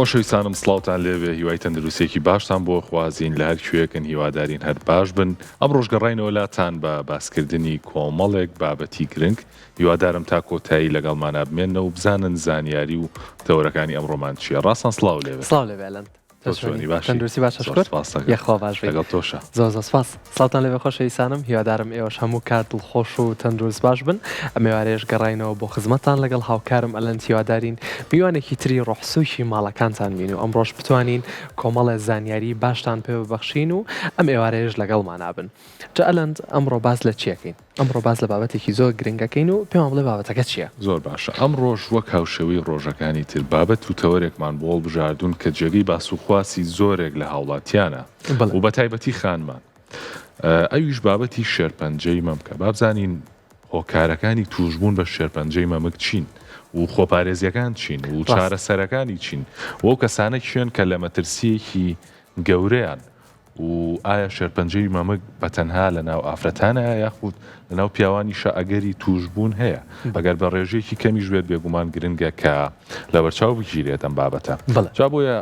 خۆشەویستانم سڵاوتان لێوێ هیوای تەندروستێکی باشتان بۆ خوازین لە هەر کوێکن هیوادارین هەر باش بن ئەم ڕۆژگەڕینەوە لاتان بە باسکردنی کۆمەڵێک بابەتی گرنگ هیوادارم تا کۆتایی لەگەڵمانە بمێنەوە و بزانن زانیاری و تەورەکانی ئەمڕۆمان چیە ڕاستان سڵاو لێوێ سڵاو لێبێلەن تەندروستی باشە یەخوا باش لەگەڵ تۆشە زۆر سپاس سڵاتان لەوێ خۆشەویستانم هیوادارم ئێوەش هەموو کات دڵخۆش و تەندروست باش بن ئەم ئێوارەیەش گەڕاینەوە بۆ خزمەتتان لەگەڵ هاوکارم ئەلەند هیوادارین میوانێکی تری ڕۆحسووکی ماڵەکانتان بین و ئەمڕۆژ بتوانین کۆمەڵە زانیاری باشتان پێ ببەخشین و ئەم ئێوارەیەش لەگەڵمان نابن جا ئەلەند ئەمڕۆ باز لە چیەکەین ئەمڕۆ باز لە بابەتێکی زۆر گرنگەکەین و پێم بڵێ بابەتەکە چییە زۆر باشە ئەم ڕۆژ وەک هاوشەوەی ڕۆژەکانی تر بابەت و تەوەرێکمان بۆڵ بژاردون کە جێگەی باسوخواسی زۆرێک لە هاوڵاتیانە و بە تایبەتی خانمان ئەویش بابەتی شێرپەنجەی مەمکە بابزانین هۆکارەکانی توشبوون بە شێرپەنجەی مەمک چین و خۆپارێزیەکان چین و چارەسەرەکانی چین وەو کەسانە شوێن کە لە مەترسیەکی گەورەیان و ئایا شێرپەنجەی مەمک بەتەنها لە ناو ئافرەتانە یاخود لە ناو پیاوانیشە ئەگەری توشبوون هەیە ئەگەر بە ڕێژەیەکی کەمی ژوێت بێگومان گرنگە کە لە بەرچاو بگیرێت ئەم بابەتە جا بۆیە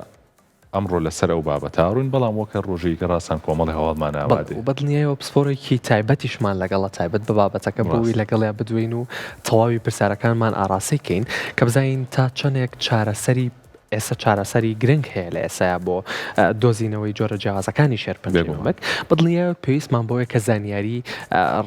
ئەمڕۆ لەسەر ئەو بابەتە ڕوون بەڵام وەکە ڕۆژەیەکە ڕاستان کۆمەڵی هەواڵمان ئاوادێ و بەدڵنیایەوە پسپۆرێکی تایبەتیشمان لەگەڵە تایبەت بە بابەتەکە بۆی لەگەڵیا بدوین و تەواوی پرسیارەکانمان ئاراسی کەین کە بزانین تا چەندێک چارەسەری ئێستا چارەسەری گرنگ هەیە لە ئێسایا بۆ دۆزینەوەی جۆرە جیاوازەکانی شێرپەنجەی مەمک بەدڵنیایەوە پێویستمان بۆیە کە زانیاری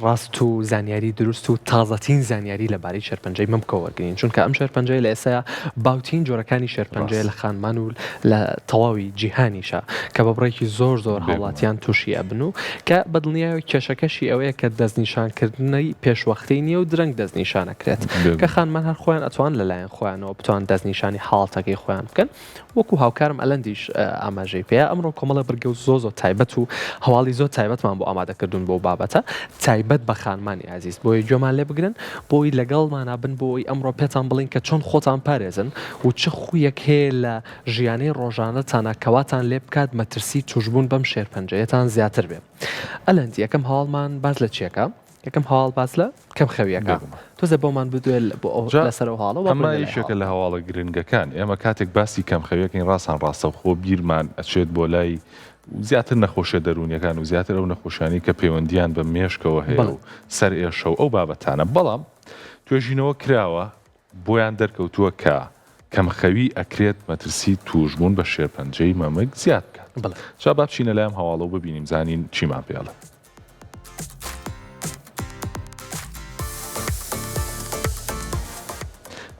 ڕاست و زانیاری دروست و تازەترین زانیاری لەبارەی شێرپەنجەی مەمکە وەرگرین چونکە ئەم شێرپەنجەی لە ئێسایا باوترین جۆرەکانی شێرپەنجەی لە خانمان و لە تەواوی جیهانیشە کە بە بڕێکی زۆر هاوڵاتیان تووشی ئەبن و کە بەدڵنیایەوە کێشەکەشی ئەوەیە کە دەستنیشانکردنەوەی پێشوەختەی نییە و درەنگ دەستنیشانەکرێت کە خانمان هەر خۆیان ئەتوان لەلایەن خۆیانەوە بتوان دەستنیشانی حاڵەتەکەی خۆیان بکەن وەکو هاوکارم ئەلەندیش ئاماژەی پێەیە ئەمڕۆ کۆمەڵە بەرگە و زۆ تایبەت و هەواڵی زۆر تایبەتمان بۆ ئامادەکردون بۆ بابەتە تایبەت بە خانمانی عزیز بۆی گوێمان لێ بگرن بۆی لەگەڵمانە بن بۆی ئەمڕۆ پێتان بڵین کە چۆن خۆتان پارێزن و چه خویەک هەیە لە ژیانەی ڕۆژانەتانە کەواتان لێ بکات مەترسی توشبوون بەم شێرپەنجەیەتان زیاتر بێ ئەلەند یەکەم هەواڵمان باز لە چیەکە یەکەم هەواڵ باز لە کەم خەویەکە تۆزە بۆمان بدوێت لەسەر حاڵەوە ئەمە یەکێکە لە هەواڵە گرنگەکان ئێمە کاتێک باسی کەم خەویەکەین ڕاستان ڕاستەوخۆ بیرمان ئەچێت بۆ لای زیاتر نەخۆشیە دەرونیەکان و زیاتر ئەو نەخۆشانی کە پەیوەندیان بە مێشکەوە هەیە و سەر ئێشە و ئەو بابەتانە بەڵام توێژینەوە کراوە بۆیان دەرکەوتووە کە کەمخەوی ئەکرێت مەترسی توشبوون بە شێرپەنجەی مەمک زیاد بکات جا با بچینە لایەم هەواڵە و ببینیم زانین چیمان پێڵە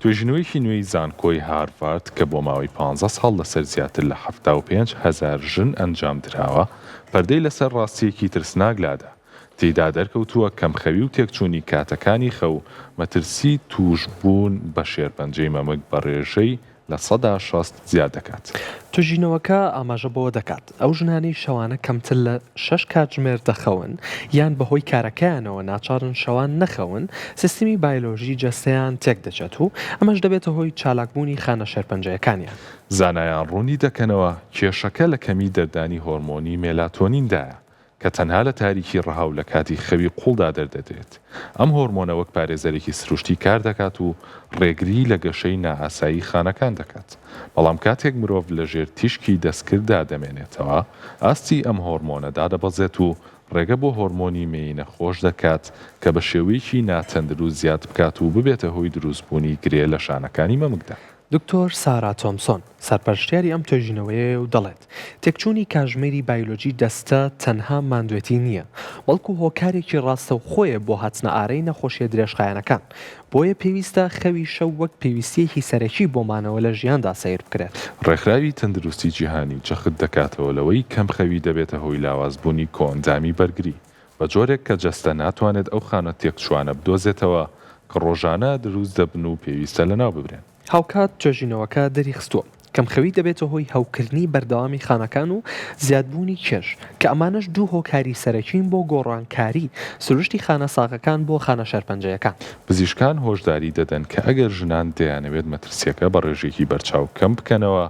توێژینەوەیکی نوێی زانکۆی هارڤارد کە بۆ ماوەی 15 ساڵ لەسەر زیاتر لە 75,000 ژن ئەنجام درراوە پەردەی لەسەر ڕاستیەکی ترسناک لادا تێیدا دەرکەوتووە کەمخەوی و تێکچوونی کاتەکانی خەو مەترسی توشبوون بە شێرپەنجەی مەمک بە ڕێژەی لە 160 زیاد دەکات. توژینەوەکە ئاماژە بۆ دەکات ئەو ژنانی شەوانە کەمتر لە 6 کاتژمێر دەخەون یان بەهۆی کارەکەیانەوە ناچارن شەوان نەخەون سیستمی بایۆلۆژی جەستەیان تێک دەچێت و ئەمەش دەبێتە هۆی چالاکبوونی خانە شێرپەنجەیەکانیان. زانایان ڕوونی دەکەنەوە کێشەکە لە کەمی دەردانی هۆرمۆنی مێلاتۆنیندایە کە تەنها لە تاریکی ڕەهاو لە کاتی خەوی قوڵدا دەردەدرێت. ئەم هۆرمۆنە وەک پارێزەرێکی سروشتی کار دەکات و ڕێگری لە گەشەی نائاسایی خانەکان دەکات. بەڵام کاتێک مرۆڤ لە ژێر تیشکی دەستکرددا دەمێنێتەوە ئاستی ئەم هۆرمۆنەدا دەبەزێت و ڕێگە بۆ هۆرمۆنی مێینە خۆش دەکات کە بە شێوەیەکی ناتەندروست زیاد بکات و ببێتە هۆی دروستبوونی گرێ لە شانەکانی مەمکدا. دکتۆر سارا تۆمسۆن سەرپەرشتیاری ئەم توێژینەوەیە و دەڵێت تێکچوونی کاژمێری بایۆلۆجی دەستە تەنها ماندوێتی نییە بەڵکو هۆکارێکی ڕاستە و خۆیە بۆ هاتنە ئارەی نەخۆشیە درێژخایەنەکان بۆیە پێویستە خەوی شەو وەک پێویستیەکی سەرەکی بۆمانەوە لە ژیاندا سیر بکرێت. ڕێکخراوی تەندروستی جیهانی جەخت دەکاتەوە لەوەی کەم خەوی دەبێتە هۆی لاوازبوونی کۆئەندامی بەرگری بە جۆرێک کە جەستە ناتوانێت ئەو خانە تێکچوانە بدۆزێتەوە کە ڕۆژانە دروست دەبن و پێویستە لەناو ببرێن. هاوکات توێژینەوەکە دەریخستووە کەمخەوی دەبێتە هۆی هەوکردنی بەردەوامی خانەکان و زیادبوونی کێش کە ئەمانش دوو هۆکاری سەرەکین بۆ گۆڕانکاری سروشتی خانە ساغەکان بۆ خانە شێرپەنجەیەکان. پزیشکان هۆشداری دەدەن کە ئەگەر ژنان دەیانەوێت مەترسیەکە بە ڕێژێکی بەرچاو کەم بکەنەوە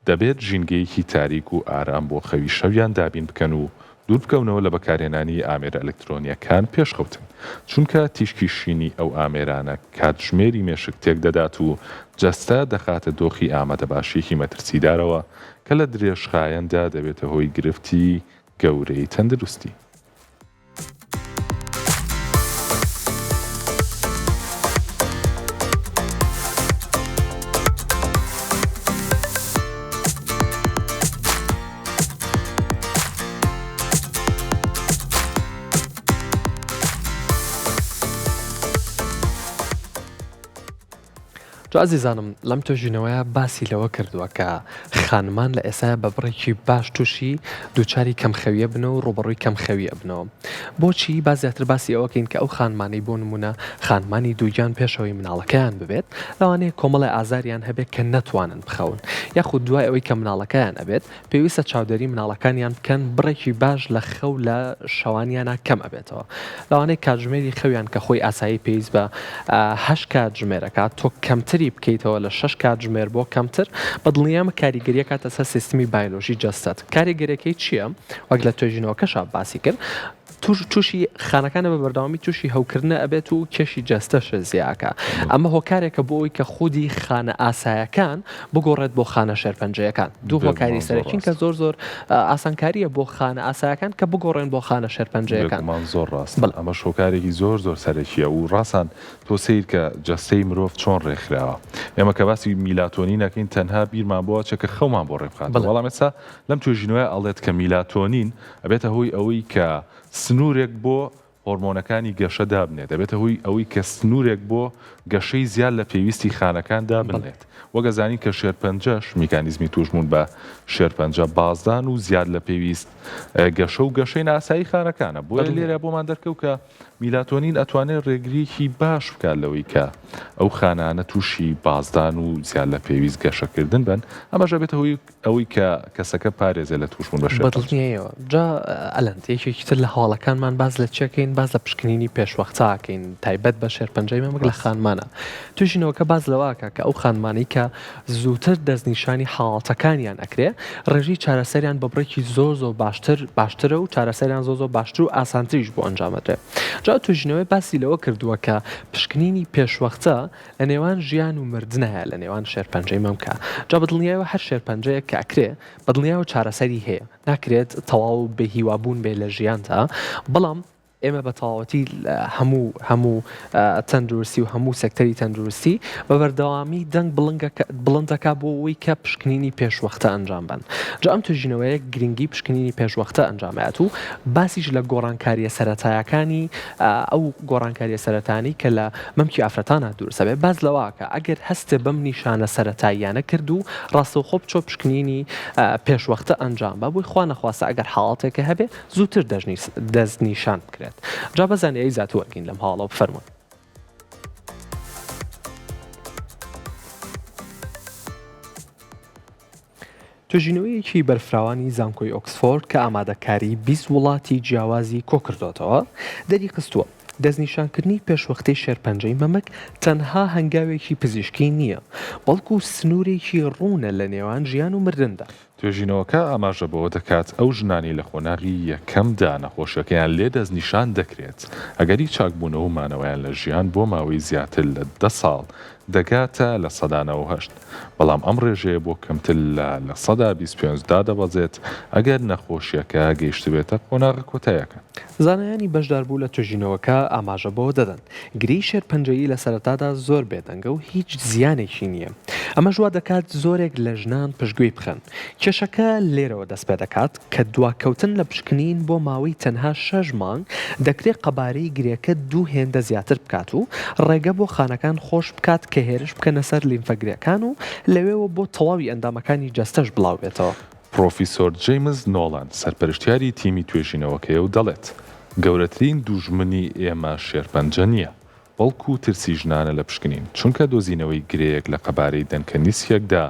دەبێت ژینگەیەکی تاریک و ئارام بۆ خەوی شەویان دابین بکەن و دوور بکەونەوە لە بەکارهێنانی ئامێرە ئەلکترۆنیەکان پێشخەوتن چونکە تیشکی شینی ئەو ئامێرانە کاتژمێری مێشک تێک دەدات و جەستە دەخاتە دۆخی ئامادەباشیەکی مەترسیدارەوە کە لە درێژخایەندا دەبێتە هۆی گرفتی گەورەی تەندروستی. عزیزانم لەم توێژینەوەیە باسی لەوە کردووە کە خانمان لە ئێستا بە بڕێکی باش تووشی دووچاری کەمخەویە بنەوە و ڕوبەڕووی کەمخەویە بنەوە. بۆچی با زیاتر باسی ئەوەکەین کە ئەو خانمانەی بۆ نمونە خانمانی دووگیان پێشەوەی مناڵەکەیان ببێت لەوانەیە کۆمەڵی ئازاریان هەبێت کە نەتوانن بخەون یاخود دوای ئەوەی کە مناڵەکەیان ئەبێت پێویستە چاودێری مناڵەکانیان بکەن بڕێکی باش لە خەو لە شەوانیانە کەم ئەبێتەوە لەوانەیە کاتژمێری خەویان کە خۆی ئاسایی پێویست بە 8 کاتژمێرەکە تۆ کەمتری بکەیتەوە لە 6 کاتژمێر بۆ کەمتر بە دڵنیامە کاریگەریە کاتە سەر سیستمی بایۆلۆژی جەستەت. کاریگەرەکەی چییە؟ وەک لە توێژینەوەکەشا باسی کرد تووشی خانەکانە بە بەردەوامی تووشی هەوکردنە ئەبێت و کێشی جەستەش زیاکە. ئەمە هۆکارێکە بۆ ئەوی کە خودی خانە ئاسایەکان بگۆڕێت بۆ خانە شێرپەنجەیەکان. دوو هۆکاری سەرەکین کە زۆر ئاسانکاریە بۆ خانە ئاسایەکان کە بگۆڕێن بۆ خانە شێرپەنجەیەکان. زۆر ڕاست ئەمە شۆکارێکی زۆر سەرەکیە و ڕاستان تۆ سیر کە جەستەی مرۆڤ چۆن ڕێکخراوە. ئێمە کە باسی میلاتۆنین نەکەین تەنها بیرمان بۆ چەکە خەومان بۆ ڕێبخات. بەڵام ئێستا لەم توێژینەوەی ئەڵێت کە میلاتۆنین ئەبێتە هۆی ئەوەی کە سنوورێک بۆ هۆرمۆنەکانی گەشە دابنێت دەبێتە هۆی ئەوەی کە سنوورێک بۆ گەشەی زیاد لە پێویستی خانەکاندا بنێت. وەگەزانی کە شێرپەنجەش میکانیزمی توشمون بە شێرپەنجە بازدان و زیاد لە پێویست گەشە و گەشەی ناسایی خانەکانە بۆ لێرە بۆمان دەرکەوت کە میلاتۆنین ئەتوانێت ڕێگریکی باش بکات لەوەی کە ئەو خانانە تووشی بازدان و زیاد لە پێویست گەشەکردن بن ئەمەژە بێتە هۆی ئەوەی کە کەسەکە پارێزێ لە توشمون بە شێرپەنجەیەوە. جا ئەلەند یەکێکتر لە هاوڵەکانمان باز لە چەکەین باز لە پشکنینی پێشوەختاکەین تایبەت بە شێرپەنجەی مەمەک لە خانمانە. توێژینەوەکە باز لەواکە کە ئەو خانمانەی کە زووتر دەستنیشانی حاڵەتەکانیان ئەکرێ ڕێژی چارەسەریان بە بڕێکی زۆر باشترە و چارەسەریان زۆر باشتر و ئاسانتریش بۆ ئەنجامەدرێت. جا توێژینەوەی باسی لەوە کردووە کە پشکنینی پێشوەختە لە نێوان ژیان و مردنەیە لە نێوان شێرپەنجەی مەمکە. جا بەدڵنیایەوە هەر شێرپەنجەیە کە ئەکرێ بەدڵنیایەوە چارەسەری هەیە ناکرێت تەواو بە هیوابوون بێ لە ژیاندا بەڵام ئێمە بە تەواوەتی هەموو تەندروستی و هەموو سەکتەری تەندروستی بە بەردەوامی دەنگ بڵندەکە بۆ ئەوەی کە پشکنینی پێشوەختە ئەنجام بن. جا ئەم توێژینەوەیە گرنگی پشکنینی پێشوەختە ئەنجامات و باسیش لە گۆڕانکاریە سەرەتایەکانی ئەو گۆڕانکاریە سەرەتانی کە لە مەمکی ئافرەتانە دوورسە بێ باز لەواکە ئەگەر هەستێ بەم نیشانە سەرەتاییانە کرد و ڕاستەوخۆ بچۆ پشکنینی پێشوەختە ئەنجام بە بۆی خوا نەخواستە ئەگەر حاڵەتێکە هەبێ زووتر دەستنیشان بکرێت. جا بەزانێ ئەی زاتوەرگین لەم هاڵە بفەرمون. توێژینەوەیەکی بەرفراوانی زانکۆی ئۆکسفۆرد کە ئامادەکاری 20 وڵاتی جیاوازی کۆکردوێتەوە دەری خستووە. دەستنیشانکردنی پێشوەختەی شێرپەنجەی مەمەک تەنها هەنگاوێکی پزیشکی نییە بەڵکو سنوورێکی ڕوونە لە نێوان ژیان و مردندا. توێژینەوەکە ئاماژە بەوە دەکات ئەو ژنانی لە خۆناغی یەکەمدا نەخۆشەکەیان لێ دەستنیشان دەکرێت ئەگەری چاکبوونەوە و مانەوەیان لە ژیان بۆ ماوەی زیاتر لە 10 ساڵ دەگاتە لە 108 بەڵام ئەم ڕێژەیە بۆ کەمتر لە 125 دەبەزێت ئەگەر نەخۆشیەکە گەیشتبێتە خۆناغە کۆتایەکە. زانایانی بەشداربوو لە توێژینەوەکە ئاماژە بۆ دەدەن گری شێرپەنجەیی لە سەرەتادا زۆر بێدەنگە و هیچ زیانێکی نییە. ئەمە ژوا دەکات زۆرێک لە ژنان پشتگوێی بخەن. کێشەکە لێرەوە دەست پێ دەکات کە دواکەوتن لە پشکنین بۆ ماوەی تەنها 6 مانگ دەکرێت قەبارەی گرێکە 2 هێندە زیاتر بکات و ڕێگە بۆ خانەکان خۆش بکات کە هێرش بکەنە سەر لیمفەگرەکان و لەوێەوە بۆ تەواوی ئەندامەکانی جەستەش بڵاو بێتەوە. پرۆفیسۆر جەیمز نۆڵان سەرپەرشتیاری تیمی توێژینەوەکەیە و دەڵێت گەورەترین دوژمنی ئێمە شێرپەنجە نییە بەڵکو ترسی ژنانە لە پشکنین چونکە دۆزینەوەی گرەیەک لە قەبارەی دەنکەنیسیەکدا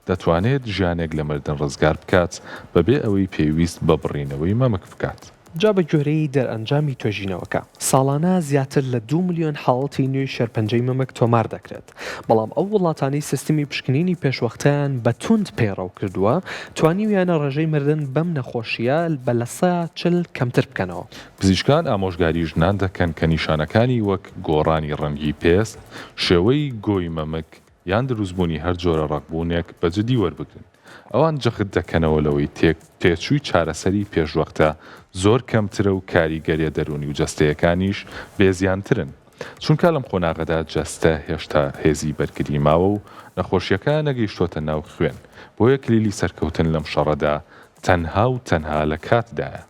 دەتوانێت ژیانێک لە مردن ڕزگار بکات بەبێ ئەوەی پێویست بە بڕینەوەی مەمک بکات. جا بە گوێرەی دەرئەنجامی توێژینەوەکە ساڵانە زیاتر لە 2 ملیۆن حاڵەتی نوێی شێرپەنجەی مەمک تۆمار دەکرێت بەڵام ئەو وڵاتانی سیستمی پشکنینی پێشوەختیان بە توند پێڕەو کردووە توانیویانە ڕێژەی مردن بەم نەخۆشیە بە لە 140 کەمتر بکەنەوە. پزیشکان ئامۆژگاری ژنان دەکەن کە نیشانەکانی وەک گۆڕانی ڕەنگی پێست، شێوەی گۆی مەمک یان دروستبوونی هەر جۆرە ڕقبوونێک بەجددی وەربگرن. ئەوان جەخت دەکەنەوە لەوەی تێچووی چارەسەری پێشوەختە زۆر کەمترە و کاریگەریە دەرونی و جەستەیەکانیش بێزیانترن. چونکە لەم قۆناغەدا جەستە هێشتا هێزی بەرگری ماوە و نەخۆشیەکە نەگەیشتۆتە ناو خوێن، بۆیە کلیلی سەرکەوتن لەم شەڕەدا تەنها و تەنها لە کاتدایە.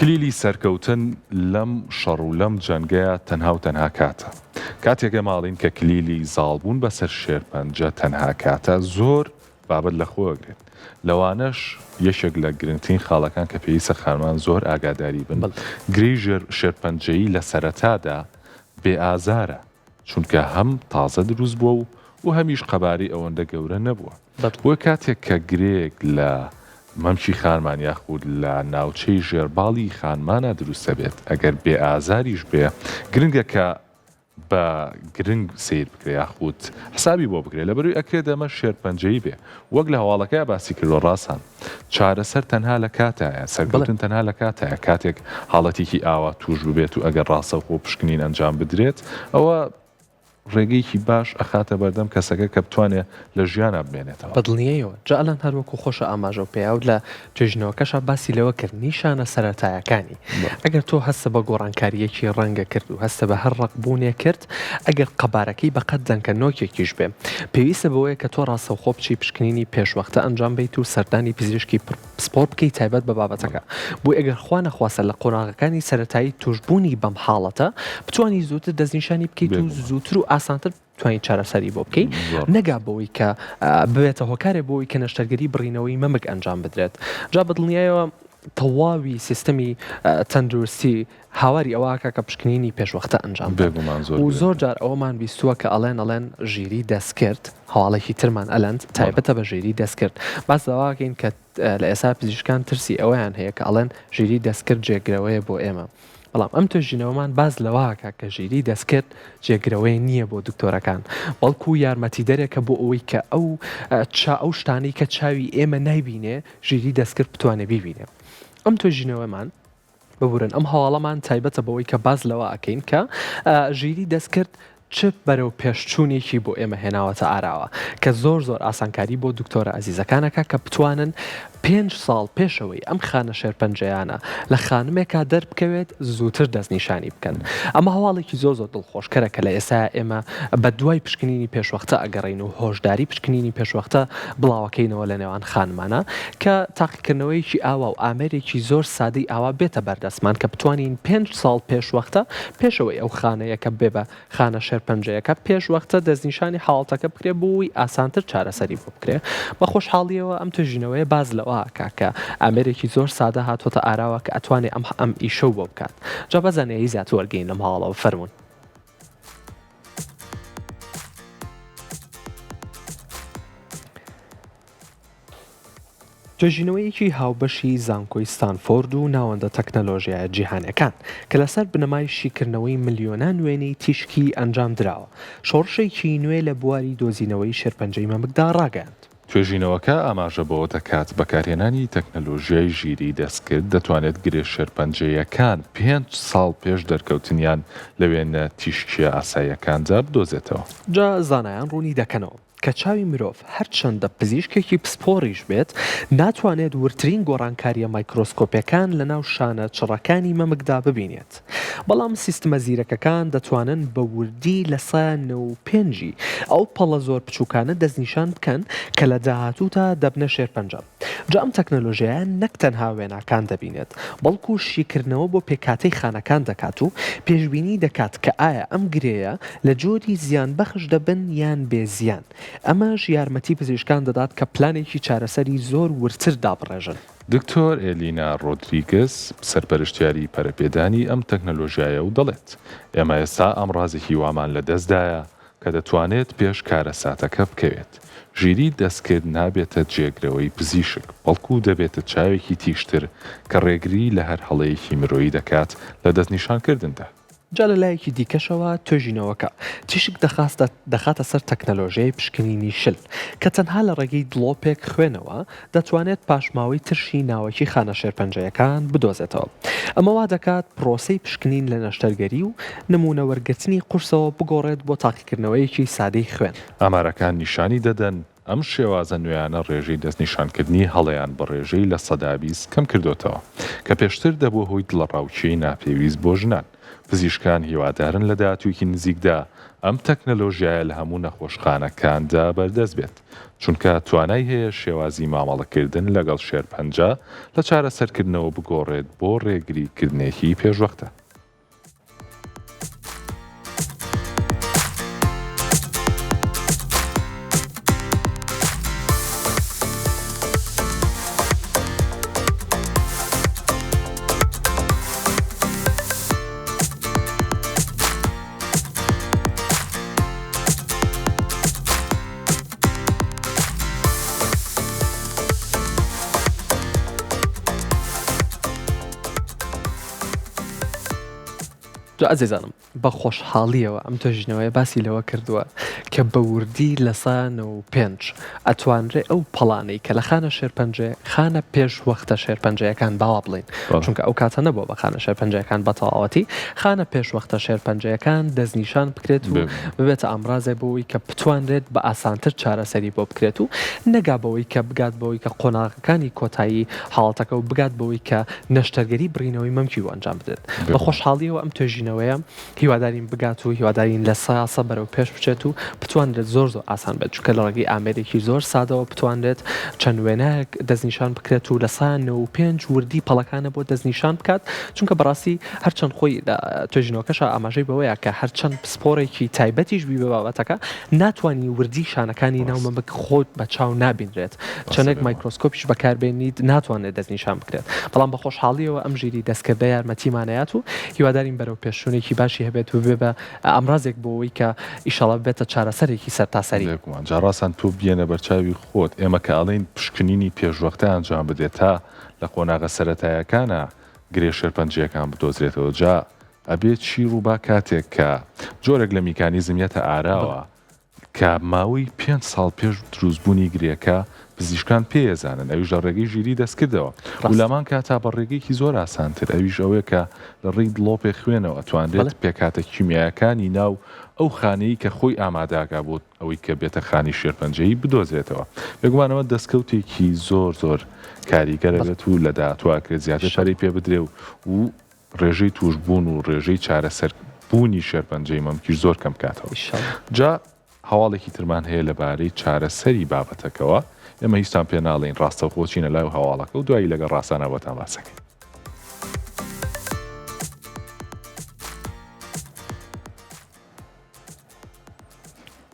کلیلی سەرکەوتن لەم شەڕ و لەم جەنگەیە تەنها و تەنها کاتە. کاتێکە ماڵین کە کلیلی زاڵبوون بەسەر شێرپەنجە تەنها کاتە زۆر بابەت لەخۆگرێت. لەوانەش یەکێک لە گرنگترین خاڵەکان کە پێویستە خانمان زۆر ئاگاداری بن. گرەی شێرپەنجەیی لە سەرەتادا بێ ئازارە، چونکە هەم تازە دروست بووە و هەمیش قەباری ئەوەندە گەورە نەبووە. بۆ کاتێک کە گرێک لە مەمچی خانمان یاخود لە ناوچەی ژێرباڵی خانمانە دروستە بێت ئەگەر بێ ئازاریش بێ گرنگە کە بە گرنگ سیر بکرێ یاخود حسابی بۆ بکرێت لەبەروی ئەکرێت دەمە شێرپەنجەی بێ وەک لە هەواڵەکە باسی کردو ڕاستان چارەسەر تەنها لە کاتایە سەرکەوتن تەنها لە کاتایە کاتێک حاڵەتێکی ئاوا توش ببێت و ئەگەر ڕاستەوخۆ پشکنین ئەنجام بدرێت ئەوە ڕێگەیەکی باش ئەخاتە بەردەم کەسەکە کە بتوانێت لە ژیانە بمێنێتەوە. بەدڵنیەوە جاڵەن هەروەکو خۆشە ئاماژە پێیا و لە توێژینەوەکەشە باسی لەوە کرد نیشانە سەرەتایەکانی. ئەگەر تۆ هەستە بە گۆڕانکاریەکی ڕەنگە کرد و هەستە بە هەر ڕقبوونێ کرد ئەگەر قەبارەکەی بەقەت دەنکە نۆکێکیش بێ پێویستە بەوەیە کە تۆ ڕاستەوخۆ بچی پشکنینی پێشوەختە ئەنجام بیت و سەردانی پزیشکی سپۆرت بکەی تایبەت بە بابەتەکە بۆی ئەگەر خوا نەخواسە لە قۆناغەکانی سەرەتایی توشبوونی بەم حاڵەتە بتوانی زووتر دەستنیشانی بکەیت و زووتر و ئاسانتر توانین چارەسەری بۆ بکەیت نەگا بەوەی کە ببێتە هۆکارێ بۆی کە نەشتەرگەری بڕینەوەی مەمک ئەنجام بدرێت. جا بەدڵنیایەوە تەواوی سیستەمی تەندروستی هاواری ئەوەکە کە پشکنینی پێشوەختە ئەنجام و زۆر جار ئەوەمان بیستووە کە ئەڵێن ژیری دەستکرد هەواڵێکی ترمان ئەلەند تایبەتە بە ژیری دەستکرد باس داواکەین کە لە ئێستا پزیشکان ترسی ئەوەیان هەیە کە ئەڵێن ژیری دەستکرد جێگرەوەیە بۆ ئێمە بەڵام ئەم توێژینەوەمان باز لەوەکە کە ژیری دەستکرد جێگرەوەی نییە بۆ دکتۆرەکان بەڵکو یارمەتی دەرێکە بۆ ئەوەی کە ئەو شتانەی کە چاوی ئێمە نایبینێ ژیری دەستکرد بتوانێ بیبینێ. ئەم توێژینەوەمان ببورن ئەم هەواڵەمان تایبەتە بەوەی کە باز لەوە ئەکەین کە ژیری دەستکرد چ بەرەو پێشچوونێکی بۆ ئێمە هێناوەتە ئاراوە کە زۆر ئاسانکاری بۆ دکتۆرە ئەزیزەکانەکە کە بتوانن 5 ساڵ پێشەوەی ئەم خانە شێرپەنجەیانە لە خانمێکا دەربکەوێت زووتر دەستنیشانی بکەن. ئەمە هەواڵێکی زۆر دڵخۆشکەرە کە لە ئێستا ئێمە بە دوای پشکنینی پێشوەختە ئەگەڕین و هۆشداری پشکنینی پێشوەختە بڵاوەکەینەوە لە نێوان خانمانە کە تاقیکردنەوەیکی ئاوا و ئامێرێکی زۆر سادەی ئاوا بێتە بەردەستمان کە بتوانین 5 ساڵ پێشوەختە پێشەوەی ئەو خانەیەکە بێ بە خانە شێرپەنجەیەکە پێشوەختە دەستنیشانی حاڵەتەکە بکرێ بووی ئاسانتر چارەسەری بۆ بکرێ. بە خۆشحاڵیەوە ئەم توێژینەوەی باز لەوە کاکە ئەمریکی زۆر سادە هاتوۆتە ئاراوە کە ئەتوانێت ئەم ئیشە بۆ بکات. جا بەزانەیە زیات وەرگین لەم هاڵەوە فەرمونون. توێژینەوەیەکی هاوبەشی زانکۆی ستانفۆرد و ناوەندە تەکنەلۆژیای جیهانەکان کە لەسەر بنەمایشیکردنەوەی ملیۆنان وێنەی تیشکی ئەنجام درراوە شۆڕشێکی نوێ لە بواری دۆزینەوەی شێرپەنجەی مەمکدا ڕاگەاند. توێژینەوەکە ئاماژە بەوە دەکات بەکارهێنانی تەکنەلۆژیای ژیری دەستکرد دەتوانێت گرێ شێرپەنجەیەکان 5 ساڵ پێش دەرکەوتنیان لە وێنە تیشکیە ئاساییەکاندا بدۆزێتەوە. جا زانایان ڕوونی دەکەنەوە کە چاوی مرۆڤ هەرچەندە پزیشکێکی پسپۆڕیش بێت ناتوانێت ورترین گۆڕانکاریە مایکرۆسکۆپیەکان لە ناو شانە چڕەکانی مەمکدا ببینێت. بەڵام سیستمە زیرەکەکان دەتوانن بە وردی لە 195 ئەو پەڵە زۆر بچووکانە دەستنیشان بکەن کە لە داهاتوودا دەبنە شێرپەنجە. جا ئەم تەکنۆلۆژیایە نەک تەنها وێناکان دەبینێت بەڵکو شیکردنەوە بۆ پێکاتەی خانەکان دەکات و پێشبینی دەکات کە ئایا ئەم گرەیە لە جۆری زیان بەخش دەبن یان بێزیان ئەمەش یارمەتی پزیشکان دەدات کە پلانێکی چارەسەری زۆر ورتر دابڕێژن. دکتۆر ئێلینا ڕۆدریگس سەرپەرشتیاری پەرەپێدانی ئەم تەکنەلۆژیایە و دەڵێت ئێمە ئێستا ئەم ڕازێکی وامان لە دەستدایە کە دەتوانێت پێش کارە ساتەکە بکەوێت. ژیری دەستکرد نابێتە جێگرەوەی پزیشک بەڵکو دەبێتە چاوێکی تیشتر کە ڕێگری لە هەر هەڵەیەکی مرۆیی دەکات لە دەستنیشانکردندا. جا لە لایەکی دیکەشەوە توێژینەوەکە تیشک دەخاتە سەر تەکنەلۆژیای پشکنینی شل کە تەنها لە ڕێگەی دڵۆپێک خوێنەوە دەتوانێت پاشماوەی ترشی ناوەکی خانە شێرپەنجەیەکان بدۆزێتەوە. ئەمە وا دەکات پرۆسەی پشکنین لە نەشتەرگەری و نمونە وەرگرتنی قورسەوە بگۆڕێت بۆ تاقیکردنەوەیەکی سادەی خوێن. ئامارەکان نیشانی دەدەن ئەم شێوازە نوێیانە ڕێژەی دەستنیشانکردنی هەڵەیان بە ڕێژەی لە 120 کەم کردوتەوە کە پێشتر دەبوو هۆی دڵەڕاوچەی ناپێویست بۆ ژنان. پزیشکان هیوادارن لە داهاتوویەکی نزیکدا ئەم تەکنەلۆژیایە لە هەموو نەخۆشخانەکاندا بەردەست بێت چونکە توانای هەیە شێوازی مامەڵەکردن لەگەڵ شێرپەنجە لە چارەسەرکردنەوە بگۆڕێت بۆ ڕێگریکردنێکی پێشوەختە. جا ئەزیزانم بە خۆشحاڵیەوە ئەم توێژینەوەی باسی لەوە کردووە کە بە وردی لە 105 ئەتوانرێ ئەو پەڵانەی کە لە خانە شێرپەنجە خانە پێش وەختە شێرپەنجەکان باوا بڵین چونکە ئەو کاتە نەبووە بە خانە شێرپەنجەکان بە تەواوەتی خانە پێش وەختە شێرپەنجەکان دەستنیشان بکرێت و ببێتە ئامڕازێ بەوەی کە بتوانرێت بە ئاسانتر چارەسەری بۆ بکرێت و نەگا بەوەی کە بگات بەوەی کە قۆناغەکانی کۆتایی حاڵەتەکە و بگات بەوەی کە نەشتەرگەری بڕینەوەی مەمکی و ئەنجام بدێت. بە خۆشحاڵیەوە ئەم توێژینەوەیە هیوادارین بگات و هیوادارین لە سایاسە بەرەو پێش بچێت و بتوانرێت زۆر ئاسان بێت چونکە لە ڕێگەی ئامێرێکی زۆر سادەوە بتوانرێت چەند وێنایەک دەستنیشان بکرێت و لە 195 وردی پەڵەکانە بۆ دەستنیشان بکات چونکە بەڕاستی هەرچەند خۆی توێژینەوەکەشە ئاماژەی بەوەیە کە هەرچەند پسپۆرێکی تایبەتیش بی بە بابەتەکە ناتوانانی وردی شانەکانی ناومەمەک خۆت بە چاو نابینرێت چەندێک مایکرۆسکۆپیش بەکاربێنیت ناتوانێت دەستنیشان بکرێت. بەڵام بە خۆشحاڵیەوە ئەم ژیری دەستکردە یارمەتیمانەیەات و هیوادارین بەرەو پێشوونێکی باشی هەبێت و بێ بە ئەمڕازێک بۆەوەی کە ئیشەڵا بێتە چارەسەرێکی سەرتاسەری. جاڕاستان تۆ بێنە بەرچاوی خۆت ئێمە کە ئەڵێن پشکنینی پێشوەختە ئەنجام بدێت تا لە قۆناغە سەرەتایەکانە گرێ شێرپەنجەکان بدۆزرێتەوە جا ئەبێت چی ڕووبا کاتێک کە جۆرێک لە میکانیزمیەتە ئاراوە کە ماوەی 5 ساڵ پێش دروستبوونی گرێکە پزیشکان پێیەزانن ئەویش لە ڕێگەی ژیری دەستکردەوە و لەمان کاتا بە ڕێگەیەکی زۆر ئاسانتر ئەویش ئەوەیە کە لە ڕێی دڵۆپێ خوێنەوە ئەتوانرێت پێکاتە کیمیایەکانی ناو ئەو خانەی کە خۆی ئاماداگا بۆ ئەوەی کە بێتە خانی شێرپەنجەیی بدۆزێتەوە. بێگومانەوە دەستکەوتێکی زۆر کاریگەرە بێت و لە داهاتوواکرێت زیاتر شەڕی پێ بدرێ و ڕێژەی توشبوون و ڕێژەی چارەسەربوونی شێرپەنجەی مەمکیش زۆر کەم کاتەوە. جا هەواڵێکی ترمان هەیە لەبارەی چارەسەری بابەتەکەوە ئێمە هیچتان پێ ناڵێن ڕاستەوخۆچینە لای هەواڵەکە و دوایی لەگەڵ ڕاستانەوەتان باسەکەین.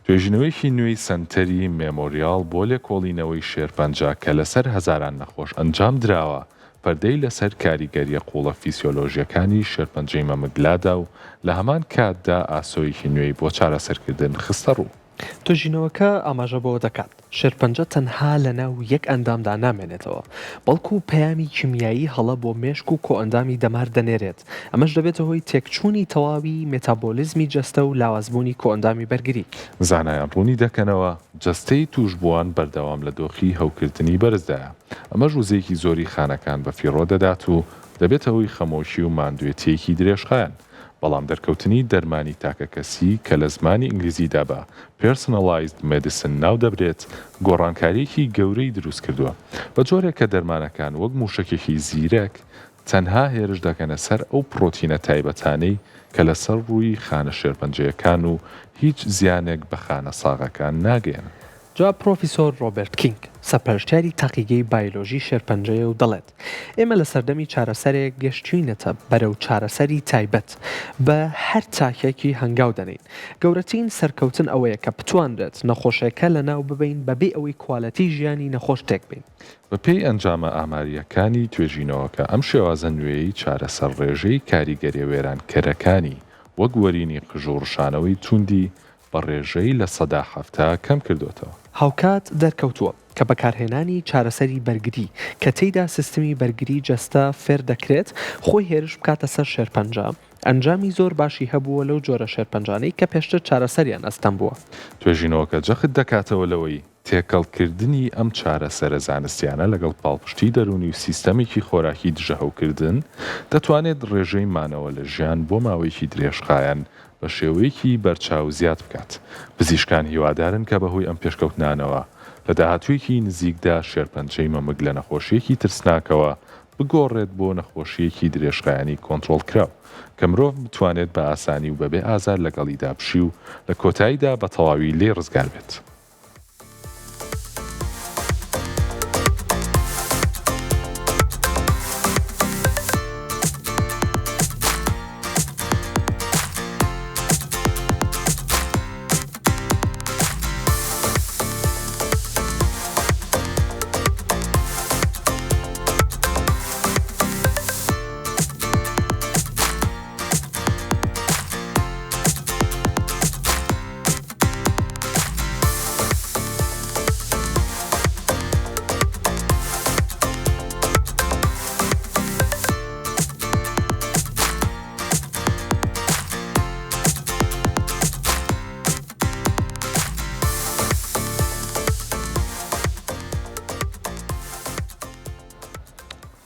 توێژینەوەیکی نوێی سنتەری مێمۆریال بۆ لێکۆڵینەوەی شێرپەنجە کە لەسەر هەزاران نەخۆش ئەنجام درراوە پەردەی لەسەر کاریگەریە قوڵە فیسیۆلۆژیەکانی شێرپەنجەی مەمەگلادا و لە هەمان کاتدا ئاسۆیەکی نوێی بۆ چارەسەرکردن خستە ڕوو. توێژینەوەکە ئاماژە بەوە دەکات شێرپەنجە تەنها لە ناو یەک ئەندامدا نامێنێتەوە بەڵکو پەیامی کیمیایی هەڵە بۆ مێشک و کۆئەندامی دەمار دەنێرێت ئەمەش دەبێتە هۆی تێکچوونی تەواوی مێتابۆلیزمی جەستە و لاوازبوونی کۆئەندامی بەرگری. زانایان ڕوونی دەکەنەوە جەستەی توشبووان بەردەوام لە دۆخی هەوکردنی بەرزدایە ئەمە ژوزەیەکی زۆری خانەکان بە فیڕۆ دەدات و دەبێتە هۆی خەمۆشی و ماندوێتیەکی درێژخایەن. بەڵام دەرکەوتنی دەرمانی تاکە کەسی کە لە زمانی ئینگلیزیدا بە پێرسۆنەلایزد مێدیسن ناو دەبرێت گۆڕانکاریەکی گەورەی دروست کردووە بە جۆرێک کە دەرمانەکان وەک موشکێکی زیرەک تەنها هێرش دەکەنە سەر ئەو پرۆتینە تایبەتانەی کە لەسەر ڕووی خانە شێرپەنجەیەکان و هیچ زیانێک بە خانە ساغەکان ناگەێن. جا پرۆفیسۆر ڕۆبرت کینگ سەرپەرشتیاری تاقیگەی بایۆلۆژی شێرپەنجەیە و دەڵێت ئێمە لە سەردەمی چارەسەرێک گەشتوینەتە بەرەو چارەسەری تایبەت بە هەر چاکێکی هەنگاو دەنین. گەورەترین سەرکەوتن ئەوەیە کە بتوانرێت نەخۆشیەکە لە ناو ببین بەبێ ئەوەی کوالەتی ژیانی نەخۆش تێک بین. بە پێی ئەنجامە ئاماریەکانی توێژینەوەکە ئەم شێوازە نوێی چارەسەر ڕێژەی کاریگەری وێرانکەرەکانی وەک وەرینی قژ و ڕشانەوەی توندی بە ڕێژەی لە ١٧ کەم کردوتەوە. هاوکات دەرکەوتووە کە بەکارهێنانی چارەسەری بەرگری کە تێیدا سیستمی بەرگری جەستە فێر دەکرێت خۆی هێرش بکاتە سەر شێرپەنجە ئەنجامی زۆر باشی هەبووە لەو جۆرە شێرپەنجانەی کە پێشتر چارەسەریان ئەستەم بووە. توێژینەوەکە جەخت دەکاتەوە لەوەی تێکەڵکردنی ئەم چارەسەرە زانستیانە لەگەڵ پاڵپشتی دەرونی و سیستەمێکی خۆراکی دژەهەوکردن دەتوانێت ڕێژەی مانەوە لە ژیان بۆ ماوەیەکی درێژخایەن بە شێوەیەکی بەرچاو زیاد بکات. پزیشکان هیوادارن کە بەهۆی ئەم پێشکەوتنانەوە لە داهاتوویەکی نزیکدا شێرپەنجەی مەمک لە نەخۆشیەکی ترسناکەوە بگۆڕێت بۆ نەخۆشیەکی درێژخایانی کۆنتڕۆڵ کراو کە مرۆڤ بتوانێت بە ئاسانی و بەبێ ئازار لەگەڵیدا بشی و لە کۆتاییدا بە تەواوی لێ ڕزگار بێت.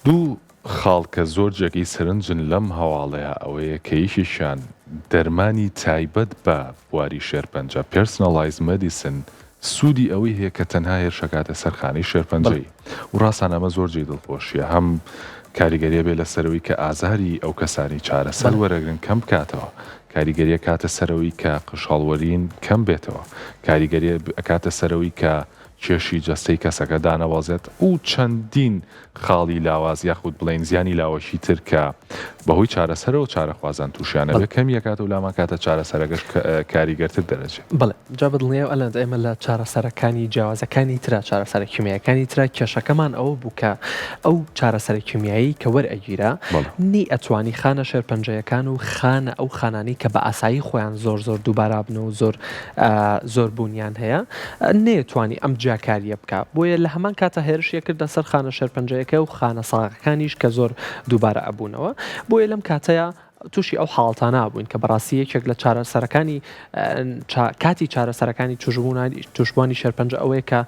دوو خاڵکە زۆر جێگەی سەرنجن لەم هەواڵەیە ئەوەیە کە یەکێکیان دەرمانی تایبەت بە بواری شێرپەنجە پێرسنەڵایز مەدیسن سوودی ئەوەی هەیە کە تەنها هێرشەکاتە سەرخانەی شێرپەنجەی و ڕاستان ئەمە زۆر جێی دڵخۆشیە هەم کاریگەریە بێ لە سەرەوەی کە ئازاری ئەو کەسانی چارەسەر وەرەگرن کەم بکاتەوە کاریگەریە کاتە سەرەوەی کە قشهاڵوەرین کەم بێتەوە کاریگەریە کاتە سەرەوەی کە کێشی جەستەی کەسەکە دانەوازێت و چەندین خاڵی لاواز یاخود بڵین زیانی لاوەشی تر کە بەهۆی چارەسەرەوە چارەخوازان تووشیانە بێ کەم یەکات و لاما کاتە چارەسەرەکەش کاریگەرتر دەرەچێت. بڵێ جا بڵنیە ئەلەند ئێمە لە چارەسەرەکانی جیاوازەکانی ترا چارەسەرە کیمیایەکانی ترا کێشەکەمان ئەوە بوو کە ئەو چارەسەرە کیمیایی کە وەرئەگیرا نی ئەتوانی خانە شێرپەنجەیەکان و خانە ئەو خانانی کە بە ئاسایی خۆیان زۆر دووبارا بن و زۆر بوونیان هەیە نێتوانی ئەم جیاکاریە بکە بۆیە لە هەمان کاتە هێرشیە کردە سەر خانە شێرپەنجەیەکە و خانە ساغەکانیش کە زۆر دووبارە ئەبوونەوە بۆیە لەم کاتەیە تووشی ئەو حاڵتانە بووین کە بەڕاستی یەکێک لە چارەسەرەکانی کاتی چارەسەرەکانی توشبوانی شێرپەنجە ئەوەیە کە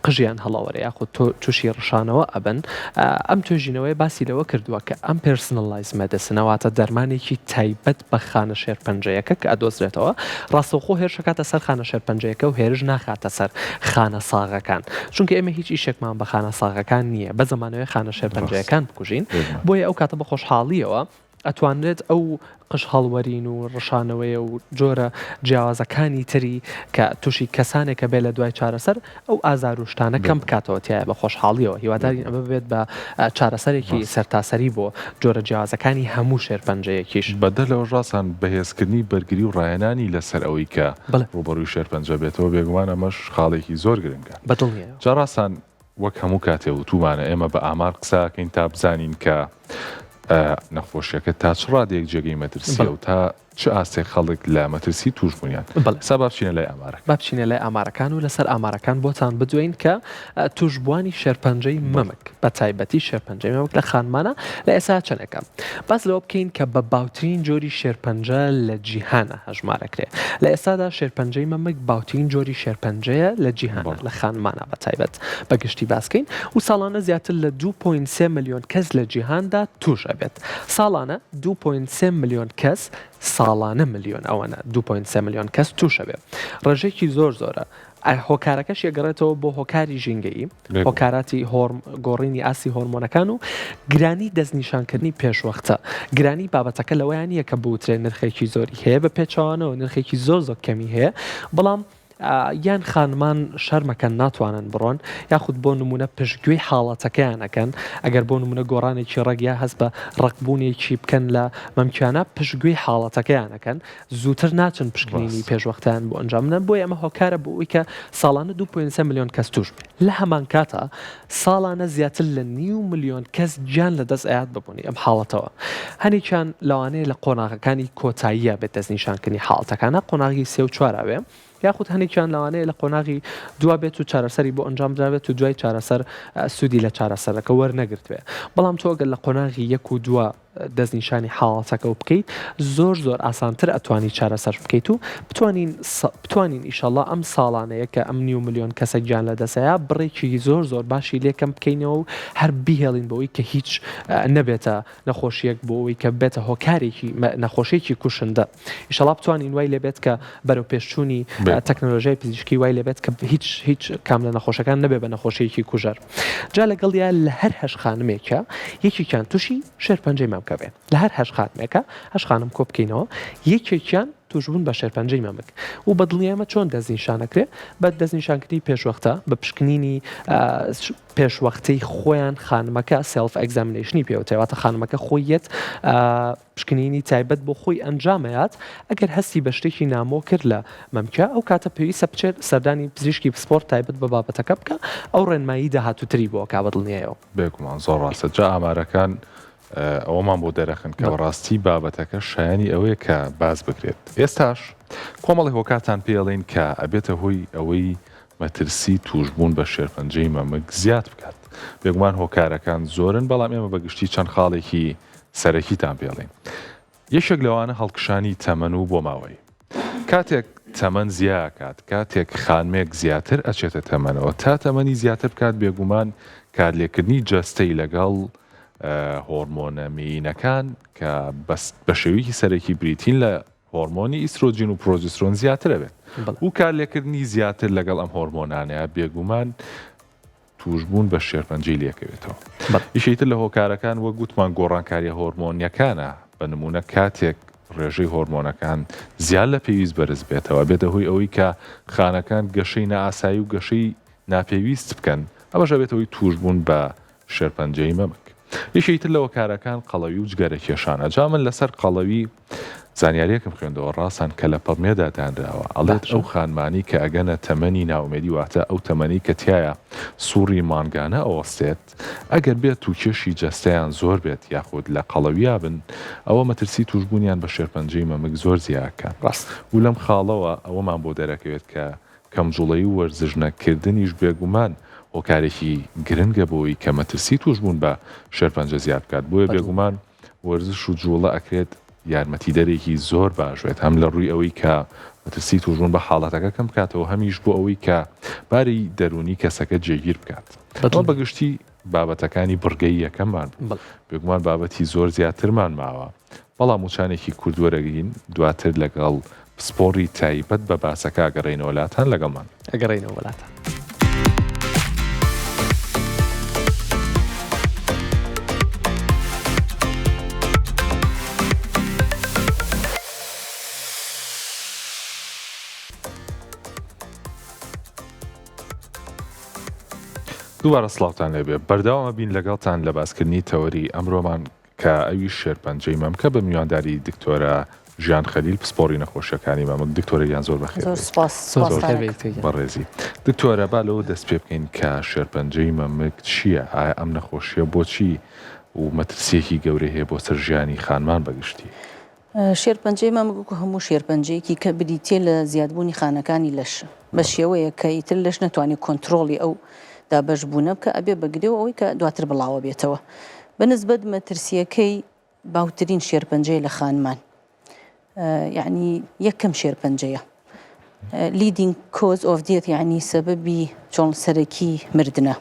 قژیان هەڵاوەرە یاخود تووشی ڕشانەوە ئەبن ئەم توێژینەوەی باسی لەوە کردووە کە ئەم پێرسنەڵایز مەدیسنەوەتە دەرمانێکی تایبەت بە خانە شێرپەنجەیەکە کە ئەدۆزرێتەوە ڕاستەوخۆ هێرشەکاتە سەر خانە شێرپەنجەیەکە و هێرش ناخاتە سەر خانە ساغەکان چونکە ئێمە هیچ ئیشێکمان بە خانە ساغەکان نییە بە زەمانەوەی خانە شێرپەنجەیەکان بکوژین بۆیە ئەو کاتە بە خۆشحاڵیەوە ئەتوانرێت ئەو قش هەڵوەرین و ڕشانەوەیە و جۆرە جیاوازەکانی تری کە تووشی کەسانێکە بێ لە دوای چارەسەر ئەو ئازاروشتانە کەم بکاتەوە تایە بە خۆشحاڵیەوە هیوادارین ئەمە بێت بە چارەسەرێکی سەرتاسەری بۆ جۆرە جیاوازەکانی هەموو شێرپەنجەیەکیش بەدە لەوە ڕاستان بەهێزکردنی بەرگری و ڕایەنانی لەسەر ئەوەی کە ڕوبەڕووی شێرپەنجە بێتەوە بێگومان ئەمەش خاڵێکی زۆر گرنگە بەدڵنیە جا ڕاستان وەک هەموو کاتێ و تومانە ئێمە بە ئامار قساکەین تا بزانین کە نەخۆشیەکە تا چ ڕادێک جێگەی مەترسیە و تا چ ئاستێک خەڵک لە مەترسی توش بوونیان سا بچینە لای ئامارەکان بچینە لای ئامارەکان و لەسەر ئامارەکان بۆتان بدوین کە توشبوانی شێرپەنجەی مەمک بە تایبەتی شێرپەنجەی مەمک لە خانمانە لە ئێستا چەندێکە باز لەوە بکەین کە بە باوترین جۆری شێرپەنجە لە جیهانە هەژمارەکرێ لە ئێستادا شێرپەنجەی مەمک باوترین جۆری شێرپەنجەیە لە جیهانە لە خانمانە بە تایبەت بەگشتی باسکەین و ساڵانە زیاتر لە 2.3 ملیۆن کەس لە جیهاندا توش ئەبێت ساڵانە 2.3 ملیۆن کەس ساڵانە ملیۆن ئەوەنە 2.3 ملیۆن کەس تووشە بێ ڕێژێکی زۆرە هۆکارەکەش یەگەڕێتەوە بۆ هۆکاری ژینگەیی هۆکاراتی گۆڕینی ئاسی هۆرمۆنەکان و گرانی دەستنیشانکردنی پێشوەختە گرانی بابەتەکە لەوەیان نییە کە بوترێن نرخێکی زۆری هەیە بە پێچوانەوە نرخێکی زۆر کەمی هەیە بەڵام یان خانمان شەرمەکەن ناتوانن بڕۆن یاخود بۆ نمونە پشتگوێی حاڵەتەکەیانەکەن ئەگەر بۆ نمونە گۆڕانێکی ڕێگیا هەست بە ڕقبوونێکی بکەن لە مەمکانە پشتگوێی حاڵەتەکەیانەکەن زووتر ناچن پشکنینی پێشوەختیان بۆ ئەنجامنە بۆی ئەمە هۆکارە بۆ ئەوی کە ساڵانە 2.3 ملیۆن کەس توش بێ لە هەمان کاتە ساڵانە زیاتر لە 9 ملیۆن کەس گیان لە دەست ئاات ببوونی ئەم حاڵەتەوە هەنێکیان لەوانەیە لە قۆناغەکانی کۆتاییە بێت دەستنیشانکردنی حاڵەتەکانە قۆناغی 3 و 4 بێ یاخود هەنێکیان لەوانەیە لە قۆناغی دوا بێت و چارەسەری بۆ ئەنجام درابێت و دوای چارەسەر سوودی لە چارەسەرەکە وەرنەگرتوێ بەڵام تۆ ئەگەر لە قۆناغی 1 و 2 دەستنیشانی حاڵەتەکە و بکەیت زۆر ئاسانتر ئەتوانی چارەسەر بکەیت و بتوانین ئیشەڵڵا ئەم ساڵانەیە کە ئەم 9 ملیۆن کەسە گیان لە دەسەیە بڕێکی زۆر باشی لێکەم بکەینەوە و هەر بیهێڵین بەوەی کە هیچ نەبێتە نەخۆشیەک بۆ ئەوەی کە بێتە هۆکارێکی نەخۆشیێکی کوشندە ئیشەڵڵا بتوانین وای لێبێت کە بەرەو پێشچوونی تەکنۆلۆژیای پزیشکی وای لێبێت کە هیچ کام لە نەخۆشەکان نەبێ بە نەخۆشیەکی کوژەر جا لەگەڵیا لە هەر هەش خانمێکە یەکێکیان تووشی شێرپەنجەی مەمکە بێت لە هەر هەش خانمێکە هەش خانم کۆ بکەینەوە یەکێکیان توشبوون بە شێرپەنجەی مەمک و بەدڵنیامە چۆن دەستنیشانەکرێ بە دەستنیشانکردنی پێشوەختە بە پشکنینی پێشوەختەی خۆیان خانمەکە سێلف ئەگزامینیشنی پێوتێواتە خانمەکە خۆیەت پشکنینی تایبەت بۆ خۆی ئەنجامەیات ئەگەر هەستی بە شتێکی نامۆ کرد لە مەمکە ئەو کاتە پێویستە بچێت سەردانی پزیشکی پسپۆرت تایبەت بە بابەتەکە بکە ئەو ڕێنمایی داهاتووتری بۆ کا بەدڵنیایەوە بێگومان زۆر ڕاستە جا ئامارەکان ئەومان بۆ دەرەخن کە ڕاستی بابەتەکە شایانی ئەوەیە کە باز بکرێت ئێستاش کۆمەڵی هۆکارتان پێڵین کە ئەبێتە هۆی ئەوەی مەترسی توشبوون بە شێرپەنجەی مەمک زیاد بکات بێگومان هۆکارەکان زۆرن بەڵام ئێمە بەگشتی چەند خاڵێکی سەرەکیتان پێڵین یەکێک لەوانە هەڵکشانی تەمەن و بۆ ماوەی کاتێک تەمەن زیاکات کاتێک خانمێک زیاتر ئەچێتە تەمەنەوە تا تەمەنی زیاتر بکات بێگومان کارلێکردنی جەستەی لەگەڵ هۆرمۆنە مینەکان کە بە شێوەیەکی سەرەکی بریتین لە هۆرمۆنی ئیسترۆجین و پرۆجسترۆن زیاترە بێت و کارلێکردنی زیاتر لەگەڵ ئەم هۆرمۆنانەیە بێگومان توشبوون بە شێرپەنجەی لێکەوێتەوە یشیتر لە هۆکارەکان وە گوتمان گۆڕانکاریە هۆرمۆنیەکانە بە نمونە کاتێک ڕێژەی هۆرمۆنەکان زیاد لە پێویست بەرز بێتەوە بێتە هۆی ئەوەی کە خانەکان گەشەی نائاسایی و گەشەی ناپێویست بکەن ئەمەش بێتەوەی توشبوون بە شێرپەنجەی مەمک یەکێتر لە هۆکارەکان قەڵەوی و جگەرە کێشانە جا من لەسەر قەڵەوی زانیاریەکەم خوێندەوە ڕاستان کە لە پەڕمێدا دانراوە ئەڵێت ئەو خانمانی کە ئەگەنە تەمەنی ناومێدی واتە ئەو تەمەنی کە تایە سووڕی مانگانە ئەوەستێت ئەگەر بێت و کێشی جەستەیان زۆر بێت یاخود لە قەڵەویا بن ئەوە مەترسی توشبوونیان بە شێرپەنجەی مەمک زۆر زیاکە ڕاست و لەم خاڵەوە ئەوەمان بۆ دەرەکەوێت کە کەمجوڵەی و وەرزشنەکردنیش بێگومان هۆکارێکی گرنگە بۆی کە مەترسی توشبوون بە شێرپەنجە زیاد بکات بۆیە بێگومان وەرزش و جوڵە ئەکرێت یارمەتی دەرێکی زۆر باشوێت هەم لە ڕووی ئەوەی کە مەترسی توشبوون بە حاڵەتەکە کەم بکاتەوە هەمیش بۆ ئەوەی کە باری دەرونی کەسەکە جێگیر بکات ئەوە بەگشتی بابەتەکانی بڕگەی یەکەممان بێگومان بابەتی زۆر زیاترمان ماوە بەڵام وچانێکی کوردوەرەگرین دواتر لەگەڵ سپۆڕی تایبەت بە باسەکە ئەگەڕێنەوە وڵاتان لەگەڵمان ئەگەڕێنەوە وڵاتان دووبارە سڵاوتان لێبێ بەرداوامە بین لەگەڵتان لە باسکردنی تەوەری ئەمڕۆمان کە ئەوی شێرپەنجەی مەمکە بە میوانداری دکتۆرە ژیان خەلیل پسپۆڕی نەخۆشیەکانی مەمک دکتۆرەیان زۆر بەخێر بەڕێزی دکتۆرە با لەوە دەست پێ بکەین کە شێرپەنجەی مەمک چییە ئایا ئەم نەخۆشیە بۆچی و مەترسیەکی گەورەی هەیە بۆ سەر ژیانی خانمان بەگشتی شێرپەنجەی مەمک هەموو شێرپەنجەیەکی کە بریتێ لە زیادبوونی خانەکانی لەش بە شێوەیە کە ئیتر لەش نەتوانێت کۆنتترۆڵی ئەو دابەشبوونە بکە ئەبێ بەگرێەوە ئەوەی کە دواتر بڵاوە بێتەوە بەنسبەت مەترسیەکەی باوترین شێرپەنجەی لە خانمان یعنی یەکەم شێرپەنجەیە leading cause of death یعنی سەبەبی چۆن سەرەکی مردنە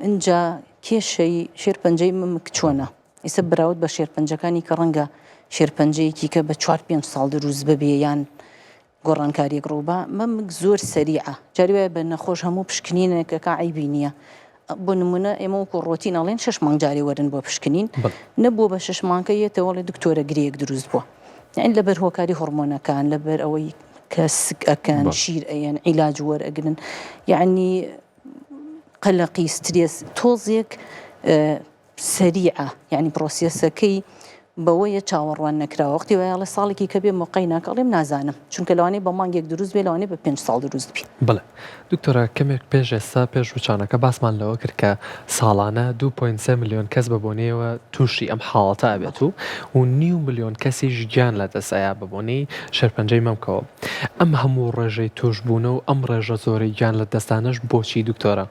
اینجا کێشەی شێرپەنجەی مەمک چۆنە ئێستا بەراورد بە شێرپەنجەکانی کە ڕەنگە شێرپەنجەیەکی کە بە 4-5 ساڵ دروست ببێ یان گۆڕانکاریەک ڕووبا مەمک زۆر سەریعە جاری وایە بە نەخۆش هەموو پشکنینێکەکە عیبی نییە بۆ نمونە ئێمە وەکو ڕۆتین ئەڵێن 6 مانگ جارێ وەرن بۆ پشکنین نەبووە بە 6 مانگکە یێتەوەڵێ دکتۆرە گرەیەک دروست بووە یعنی لەبەر هۆکاری هۆرمۆنەکان لەبەر ئەوەی کە سک ئەکەن شیر ئەیەن عیلاج وەرئەگرن یعنی قەلەقی سترێس تۆزێک سەریعە یعنی پرۆسێسەکەی بەوەیە چاوەڕوان نەکراوە وەختی وایڵە ساڵێکی کە بێ مۆقەی ناکەڵێم نازانم چونکە لەوانەیە بە مانگێک دروست بێ لەوانەیە بە 5 ساڵ دروست بی بڵێ دکتۆرە کەمێک پێش ئێستا پێش وچانەکە باسمان لەوە کرد کە ساڵانە 2.3 ملیۆن کەس بەبوونەوە تووشی ئەم حاڵەتە ئەبێت و 9 ملیۆن کەسیش گیان لە دەستەیە بەبوونەی شێرپەنجەی مەمکەوە ئەم هەموو ڕێژەی توشبوونە و ئەم ڕێژە زۆرەی گیان لە دەستانەش بۆچی دکتۆرە؟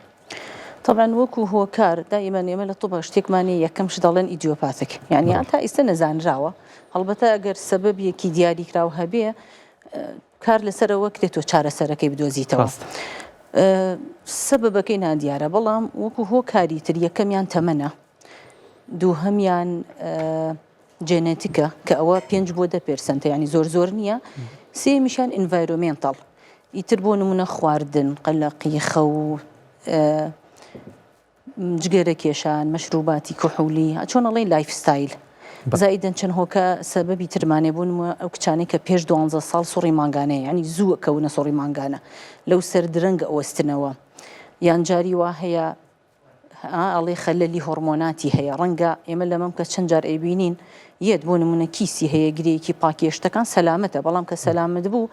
طبعا وەکو هۆکار دائما ئێمە لە تۆبە شتێکمانی یەکەمش دەڵێن ئیدیۆپاتیک یعنی تا ئێستا نەزانراوە هەڵبەتە ئەگەر سەبەبیەکی دیاری کراو هەبێ کار لەسەرەوە کرێتەوە چارەسەرەکەی بدۆزیتەوە سەبەبەکەی نادیارە بەڵام وەکو هۆکاری تر یەکەمیان تەمەنە دووهەمیان جێنێتیکە کە ئەوە 5-10% یعنی زۆر نییە سێمیشان ئینڤایرۆمێنتاڵ ئیتر بۆ نمونە خواردن قەلەقی خەو جگەرە کێشان مەشروباتی کحولی چۆن ئەڵێ لایف ستایل زائیدەن چەند هۆکە سەبەبی ترمانێ بوونمە ئەو کچانەی کە پێش 12 ساڵ سوڕی مانگانەیە ینی زوو کەونە سوڕی مانگانە لەو سەر درەنگە ئەوەستنەوە یان جاری وا هەیە ئەڵێ خەلەلی هۆرمۆناتی هەیە ڕەنگە ئێمە لەمەم کە چەند جار ئەیبینین یەت بۆ نمونە کیسی هەیە گرەیەکی پاکێشتەکان سەلامەتە بەڵام کە سەلامەت بوو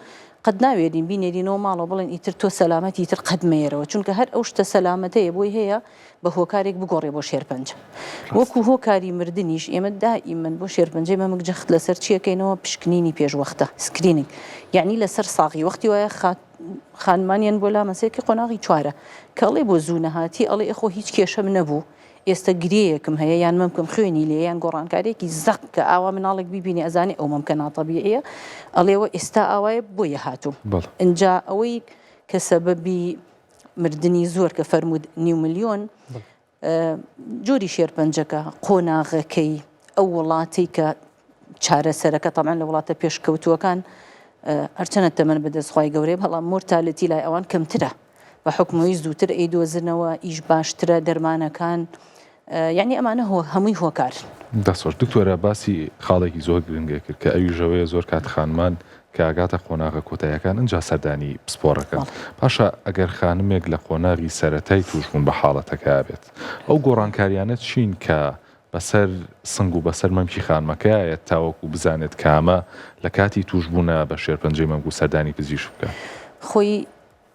قەت ناوێرین بینێرینەوە ماڵەوە بڵێن ئیتر تۆ سەلامەتی تر قەت مێرەوە چونکە هەر ئەو شتە سەلامەتەیە بۆی هەیە بە هۆکارێک بگۆڕێ بۆ شێرپەنج وەکو هۆکاری مردنیش ئێمە دائیمەن بۆ شێرپەنجەی مەمک جەخت لەسەر چیەکەینەوە پشکنینی پێشوەختە سکرینینگ یعنی لەسەر ساغی وەختی وایە خانمانیان بۆ لامەسەیەکی قۆناغی چوارە کە ئەڵێ بۆ زوو نەهاتی ئەڵێ ئەخۆ هیچ کێشەم نەبوو ئێستا گرەیەکم هەیە یان مەمکەم خوێنی لێ یان گۆڕانکارێکی زەق کە ئاوا مناڵێک بیبینی ئەزانێ ئەو مەمکە ناتەبیعیە ئەڵێەوە ئێستا ئاوایە بۆیە هاتوو ئینجا ئەوەی کە سەبەبی مردنی زۆر کە فەرمود 9 ملیۆن جۆری شێرپەنجەکە قۆناغەکەی ئەو وڵاتی کە چارەسەرەکە تەمان لە وڵاتە پێشکەوتووەکان هەرچەنە تەمەن بەدەستخوای گەورەیە بەڵام مۆرتالەتی لای ئەوان کەمترە بە حکمەوەی زووتر ئەیدۆزنەوە ئیش باشترە دەرمانەکان یعنی ئەمانە هەمووی هۆکار دەسۆش دکتۆرە باسی خاڵێکی زۆر گرنگە کرد کە ئەوی ژەوەیە زۆر کات خانمان کە ئاگاتە قۆناغە کۆتاییەکان ئەنجا سەردانی پسپۆڕەکەن پاشە ئەگەر خانمێک لە قۆناغی سەرەتای توشبوون بە حاڵەتەکە بێت ئەو گۆڕانکاریانە چین کە بەسەر سنگ و بەسەر مەمکی خانمەکەیە تاوەکو بزانێت کامە لە کاتی توشبوونە بە شێرپەنجەی مەمک و سەردانی پزیشک بکە خۆی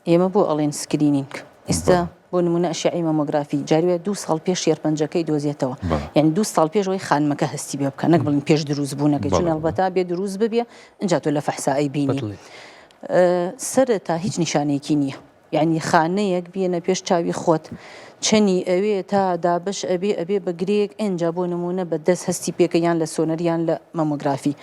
ئێمە بۆ ئەڵێن سکرینینگ ئێستا بۆ نمونە ئەشعی مەمۆگرافی جاروێت 2 ساڵ پێش شێرپەنجەکەی دۆزێتەوە یعنی 2 ساڵ پێشەوەی خانمەکە هەستی بێ بکە نەک بڵین پێش دروست بوونەکەی چون ئەڵبەتا بێ دروست ببێ ئەنجا تۆ لە فەحسایی بینی سەرەتا هیچ نیشانەیەکی نییە یعنی خانەیەک بێنە پێش چاوی خۆت چەنی ئەوێ تا دابش ئەبێ بە گرێک ئەنجا بۆ نمونە بە دەست هەستی پێکەیان لە سۆنەریان لە مەمۆگرافی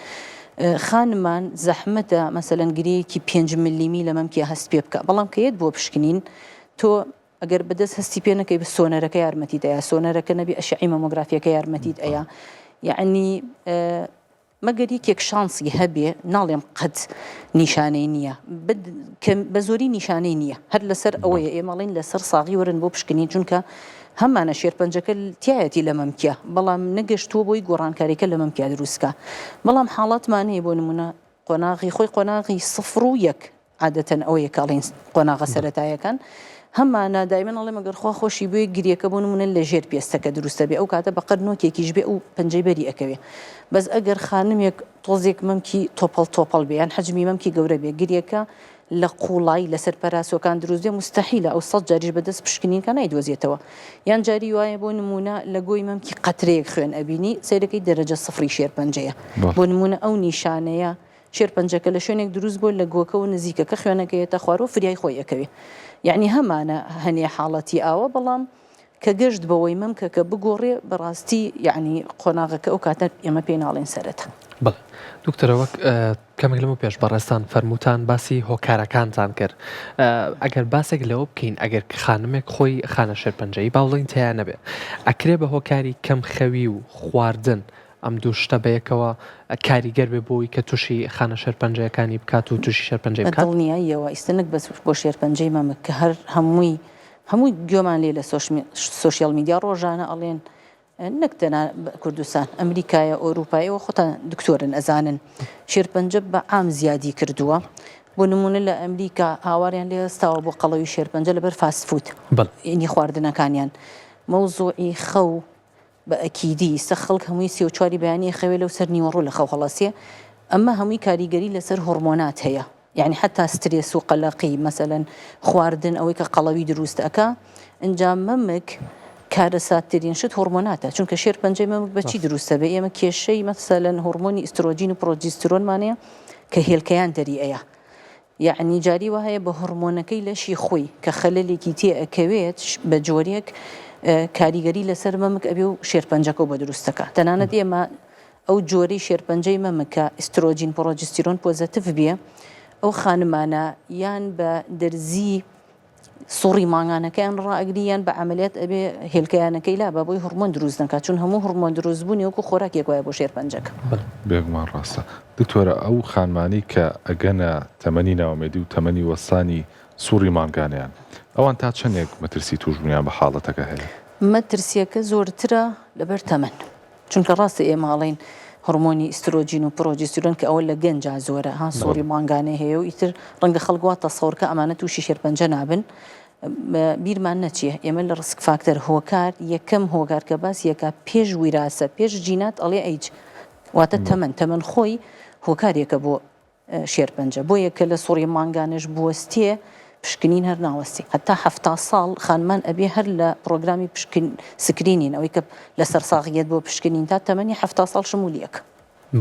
خانمان زەحمەتە مەسەلەن گرەیەکی 5 ملیمی لە مەمکی هەست پێ بکە بەڵام کە یەت بۆ پشکنین تۆ ئەگەر بەدەست هەستی پێ نەکەی بە سۆنەرەکە یارمەتیت ئەیە سۆنەرەکە نەبی ئەشعی مەمۆگرافیەکە یارمەتیت ئەیە یعنی مەگەر یەکێک شانسی هەبێ ناڵێم قەت نیشانەی نییە بە زۆری نیشانەی نییە هەر لەسەر ئەوەیە ئێمەڵین لەسەر ساغی وەرن بۆ پشکنین چونکە هەمانە شێرپەنجەکە تایەتی لە مەمکیە بەڵام نەگەشتووە بۆی گۆڕانکاریەکە لە مەمکیا دروستکە بەڵام حاڵەتمان هەیە بۆ نمونە قۆناغی خۆی قۆناغی 0 و 1 عادەتەن ئەوەیە کاڵین قۆناغە سەرەتایەکان هەمانە دایمەن ئەڵێ مەگەر خوا خۆشی بووی گریەکە بۆ نمونە لە ژێر پێستەکە دروستە بێ ئەو کاتە بەقەر نۆکێکیش بێ و پەنجەی بەری ئەکەوێ بەس ئەگەر خانمێک تۆزێک مەمکی تۆپەڵ بێ یان حەجمی مەمکی گەورە بێ گریەکە لە قوڵای لەسەر پەراسۆکان دروست بێ مستەحیلە ئەو 100 جاریش بەدەست پشکنینکە نایدۆزێتەوە یان جاری وایە بۆ نمونە لە گۆی مەمکی قەترەیەک خوێن ئەبینی سەیرەکەی دەرەجە 0 شێرپەنجەیە بۆ نمونە ئەو نیشانەیە شێرپەنجەکە لە شوێنێک دروست بۆ لە گۆکە و نزیکەکە خوێنەکەیەتە خوارەوە فریای خۆی ئەکەوێ یعنی هەمانە هەنێ حاڵەتی ئاوە بەڵام کە گەشت بەوەی مەمکە کە بگۆڕێ بەڕاستی یعنی قۆناغەکە ئەو کاتە ئێمە پێی ناڵێن سەرەتا بەڵێ دکتۆرە وەک کەمێک لەمە پێش بەڕێستان فەرمووتان باسی هۆکارەکانتان کرد ئەگەر باسێک لەوە بکەین ئەگەر خانمێک خۆی خانە شێرپەنجەی باوڵین تیان نەبێ ئەکرێ بە هۆکاری کەم خەوی و خواردن ئەم دوو شتە بەیەکەوە کاریگەر بێ بۆی کە تووشی خانە شێرپەنجەکانی بکات و تووشی شێرپەنجەی بکات دڵنیاییەوە ئیستنک بەس بۆ شێرپەنجەی مەمک کە هەر هەمووی گوێمان لێ لە سۆشیال میدیا ڕۆژانە ئەڵێن نەک تەنها کوردستان ئەمریکایە ئۆروپایەوە خۆتان دکتۆرن ئەزانن شێرپەنجە بە عام زیادی کردووە بۆ نمونە لە ئەمریکا هاواریان لێ هەستاوە بۆ قەڵەوی شێرپەنجە لەبەر فاست فود ینی خواردنەکانیان مەوزوعی خەو بە ئەکیدی سە خەڵک هەمووی 34 بەیانی خەوێ لەو سەر نیوەڕوو لە خەو هەڵەسێ ئەمە هەمووی کاریگەری لەسەر هۆرمۆنات هەیە یعنی حتا سترێس و قەلەقی مەسەلەن خواردن ئەوەی کە قەڵەوی دروست ئەکا ئەنجام مەمک کارەساتترین شت هۆرمۆناتە چونکە شێرپەنجەی مەمک بەچی دروستە بێ ئێمە کێشەی مەسەلەن هۆرمۆنی ئیسترۆجین و پرۆجیسترۆنمانەیە کە هێلکەیان دەریئەیە یعنی جاری وهەیە بە هۆرمۆنەکەی لەشی خۆی کە خەلەلێکی تێ ئەکەوێت بە جۆرێک کاریگەری لەسەر مەمک ئەبێ و شێرپەنجەکە بە دروستەکە تەنانەت ئێمە ئەو جۆرەی شێرپەنجەی مەمکە ئیسترۆجین پرۆجیسترۆن پۆزەتیڤ بێ ئەو خانمانە یان بە دەرزی سوڕی ماگانەکەیان ڕائگریان بە عملیات ئەبێ هێلکەیانەکەی لا بە بۆی هۆرمۆن دروست نکات چون هەموو هۆرمۆن دروستبوونی وەکو خۆراکێک وایە بۆ شێرپەنجەکە بێگومان ڕاستە دکتۆرە ئەو خانمانی کە ئەگەنە تەمەنی ناومێدی و تەمەنی وەستانی سوڕی مانگانیان ئەوان تا چەندێک مەترسی توشبوونیان بە حاڵەتەکە هەیە مەترسیەکە زۆرترە لەبەر تەمەن چونکە ڕاستە ئێماڵین هۆرمۆنی ئیسترۆجین و پرۆجیسترۆن کە ئەوە لە گەنجا زۆرە ها سۆری مانگانێ هەیە و ئیتر ڕەنگە خەڵگوات تەسەوڕکە ئەمانە تووشی شێرپەنجە نابن بیرمان نەچیە ئێمە لە ڕسک فاکتەر هۆکار یەکەم هۆکار کە باس یەکە پێش ویراسە پێش جینات ئەڵێ ئەیج واتە تەمەن خۆی هۆکارێکە بۆ شێرپەنجە بۆ یەکە لە سوڕی مانگانش بوەستێ پشکنین هەر ناوەستی هەتا 70 ساڵ خانمان ئەبێ هەر لە پرۆگرامی سکرینین ئەوەی کە لە سەرساغیەت بۆ پشکنین تا تەمەنی 70 ساڵ شمولیەکە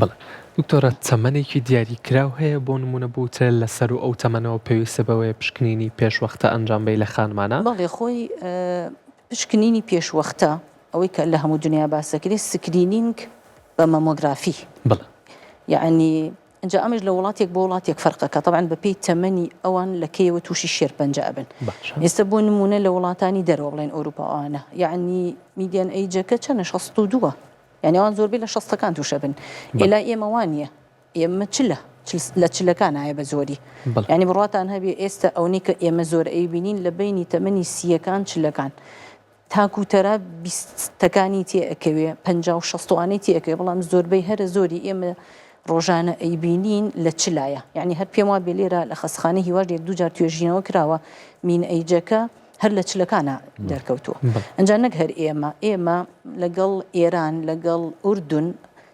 بڵێ دکتۆرە تەمەنێکی دیاری کراو هەیە بۆ نمونە بوتە لەسەر و ئەو تەمەنەوە پێویستە بەوەی پشکنینی پێشوەختە ئەنجام بی لە خانمانە بەڵێ خۆی پشکنینی پێشوەختە ئەوەی کە لە هەموو دنیا باسەکرێت سکرینینگ بە مەمۆگرافی بڵێ یعنی ئەنجا ئەمەش لە وڵاتێک بۆ وڵاتێک فەرقەکە طبعاً بەپێی تەمەنی ئەوان لە کێوە تووشی شێرپەنجە ئەبن ئێستا بۆ نمونە لە وڵاتانی دەرەوە بڵێن ئەوروپاوانە یعنی میدیان ئەیجەکە چەنە 62 یعنی ئەوان زۆربەی لە 60ەکان تووشە بن ئێلا ئێمە وانە ئێمە چلە لە چلەکان هەیە بە زۆری یعنی بڕاتان هەبێ ئێستا ئەوەی کە ئێمە زۆر ئەیبینین لە بینی تەمەنی سیەکان چلەکان تاکوتەرە 20ەکانی تێئەکەوێ 50 و 60وانەی تێئەکەوێ بەڵام زۆربەی هەرە زۆری ئێمە ڕۆژانە ئەیبینین لە چلایە یعنی هەر پێم وا بێ لێرە لە خەستخانە هیواژ یەک دوو جار توێژینەوە کراوە مین ئەیجەکە هەر لە چلەکانە دەرکەوتووە ئەنجا نەک هەر ئێمە لەگەڵ ئێران لەگەڵ ئوردون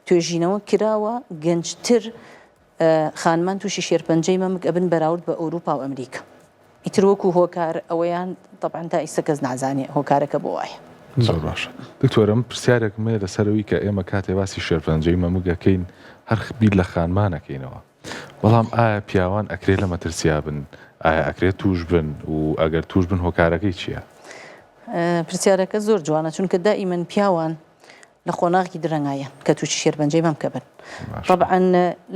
توێژینەوە کراوە گەنجتر خانمان تووشی شێرپەنجەی مەمک ئەبن بەراورد بە ئەوروپا و ئەمریکا ئیتر وەکو هۆکار ئەوەیان طبعاً تا ئیسە کەس نازانێ هۆکارەکە بۆ وایە زۆر باشە دکتۆرم پرسیارێکمێ لەسەرەوەی کە ئێمە کاتێ باسی شێرپەنجەی مەموگەکەین هەر بیر لە خانمانەکەینەوە بەڵام ئایا پیاوان ئەکرێت لە مەترسیا بن ئایا ئەکرێت توش بن و ئەگەر توش بن هۆکارەکەی چییە؟ پرسیارەکە زۆر جوانە چونکە دائیمەن پیاوان لە خۆناغی درەنگایە کە تووشی شێرپەنجەی مەمکە بن طبعاً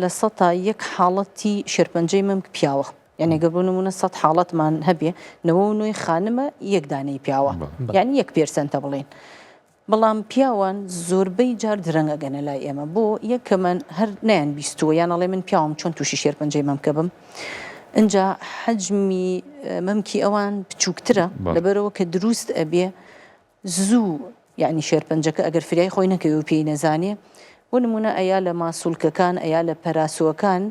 لە 100 حاڵەتی شێرپەنجەی مەمک پیاوە یعنی گەر بۆ نمونە 100 حاڵەتمان هەبێ 99 خانمە یەک دانەی پیاوە یعنی 1% بڵێن بەڵام پیاوان زۆربەی جار درەنگەگەنە لای ئێمە بۆ یەکەمەن هەر نیان بیستووە یان ئەڵێ من پیاوم چۆن تووشی شێرپەنجەی مەمکە بم ئەنجا حەجمی مەمکی ئەوان بچووکترە لەبەرەوە کە دروست ئەبێ زوو یعنی شێرپەنجەکە ئەگەر فریای خۆی نەکەوێ و پێی نەزانێ بۆ نمونە ئەیا لە ماسوولکەکان ئەیا لە پەراسوەکان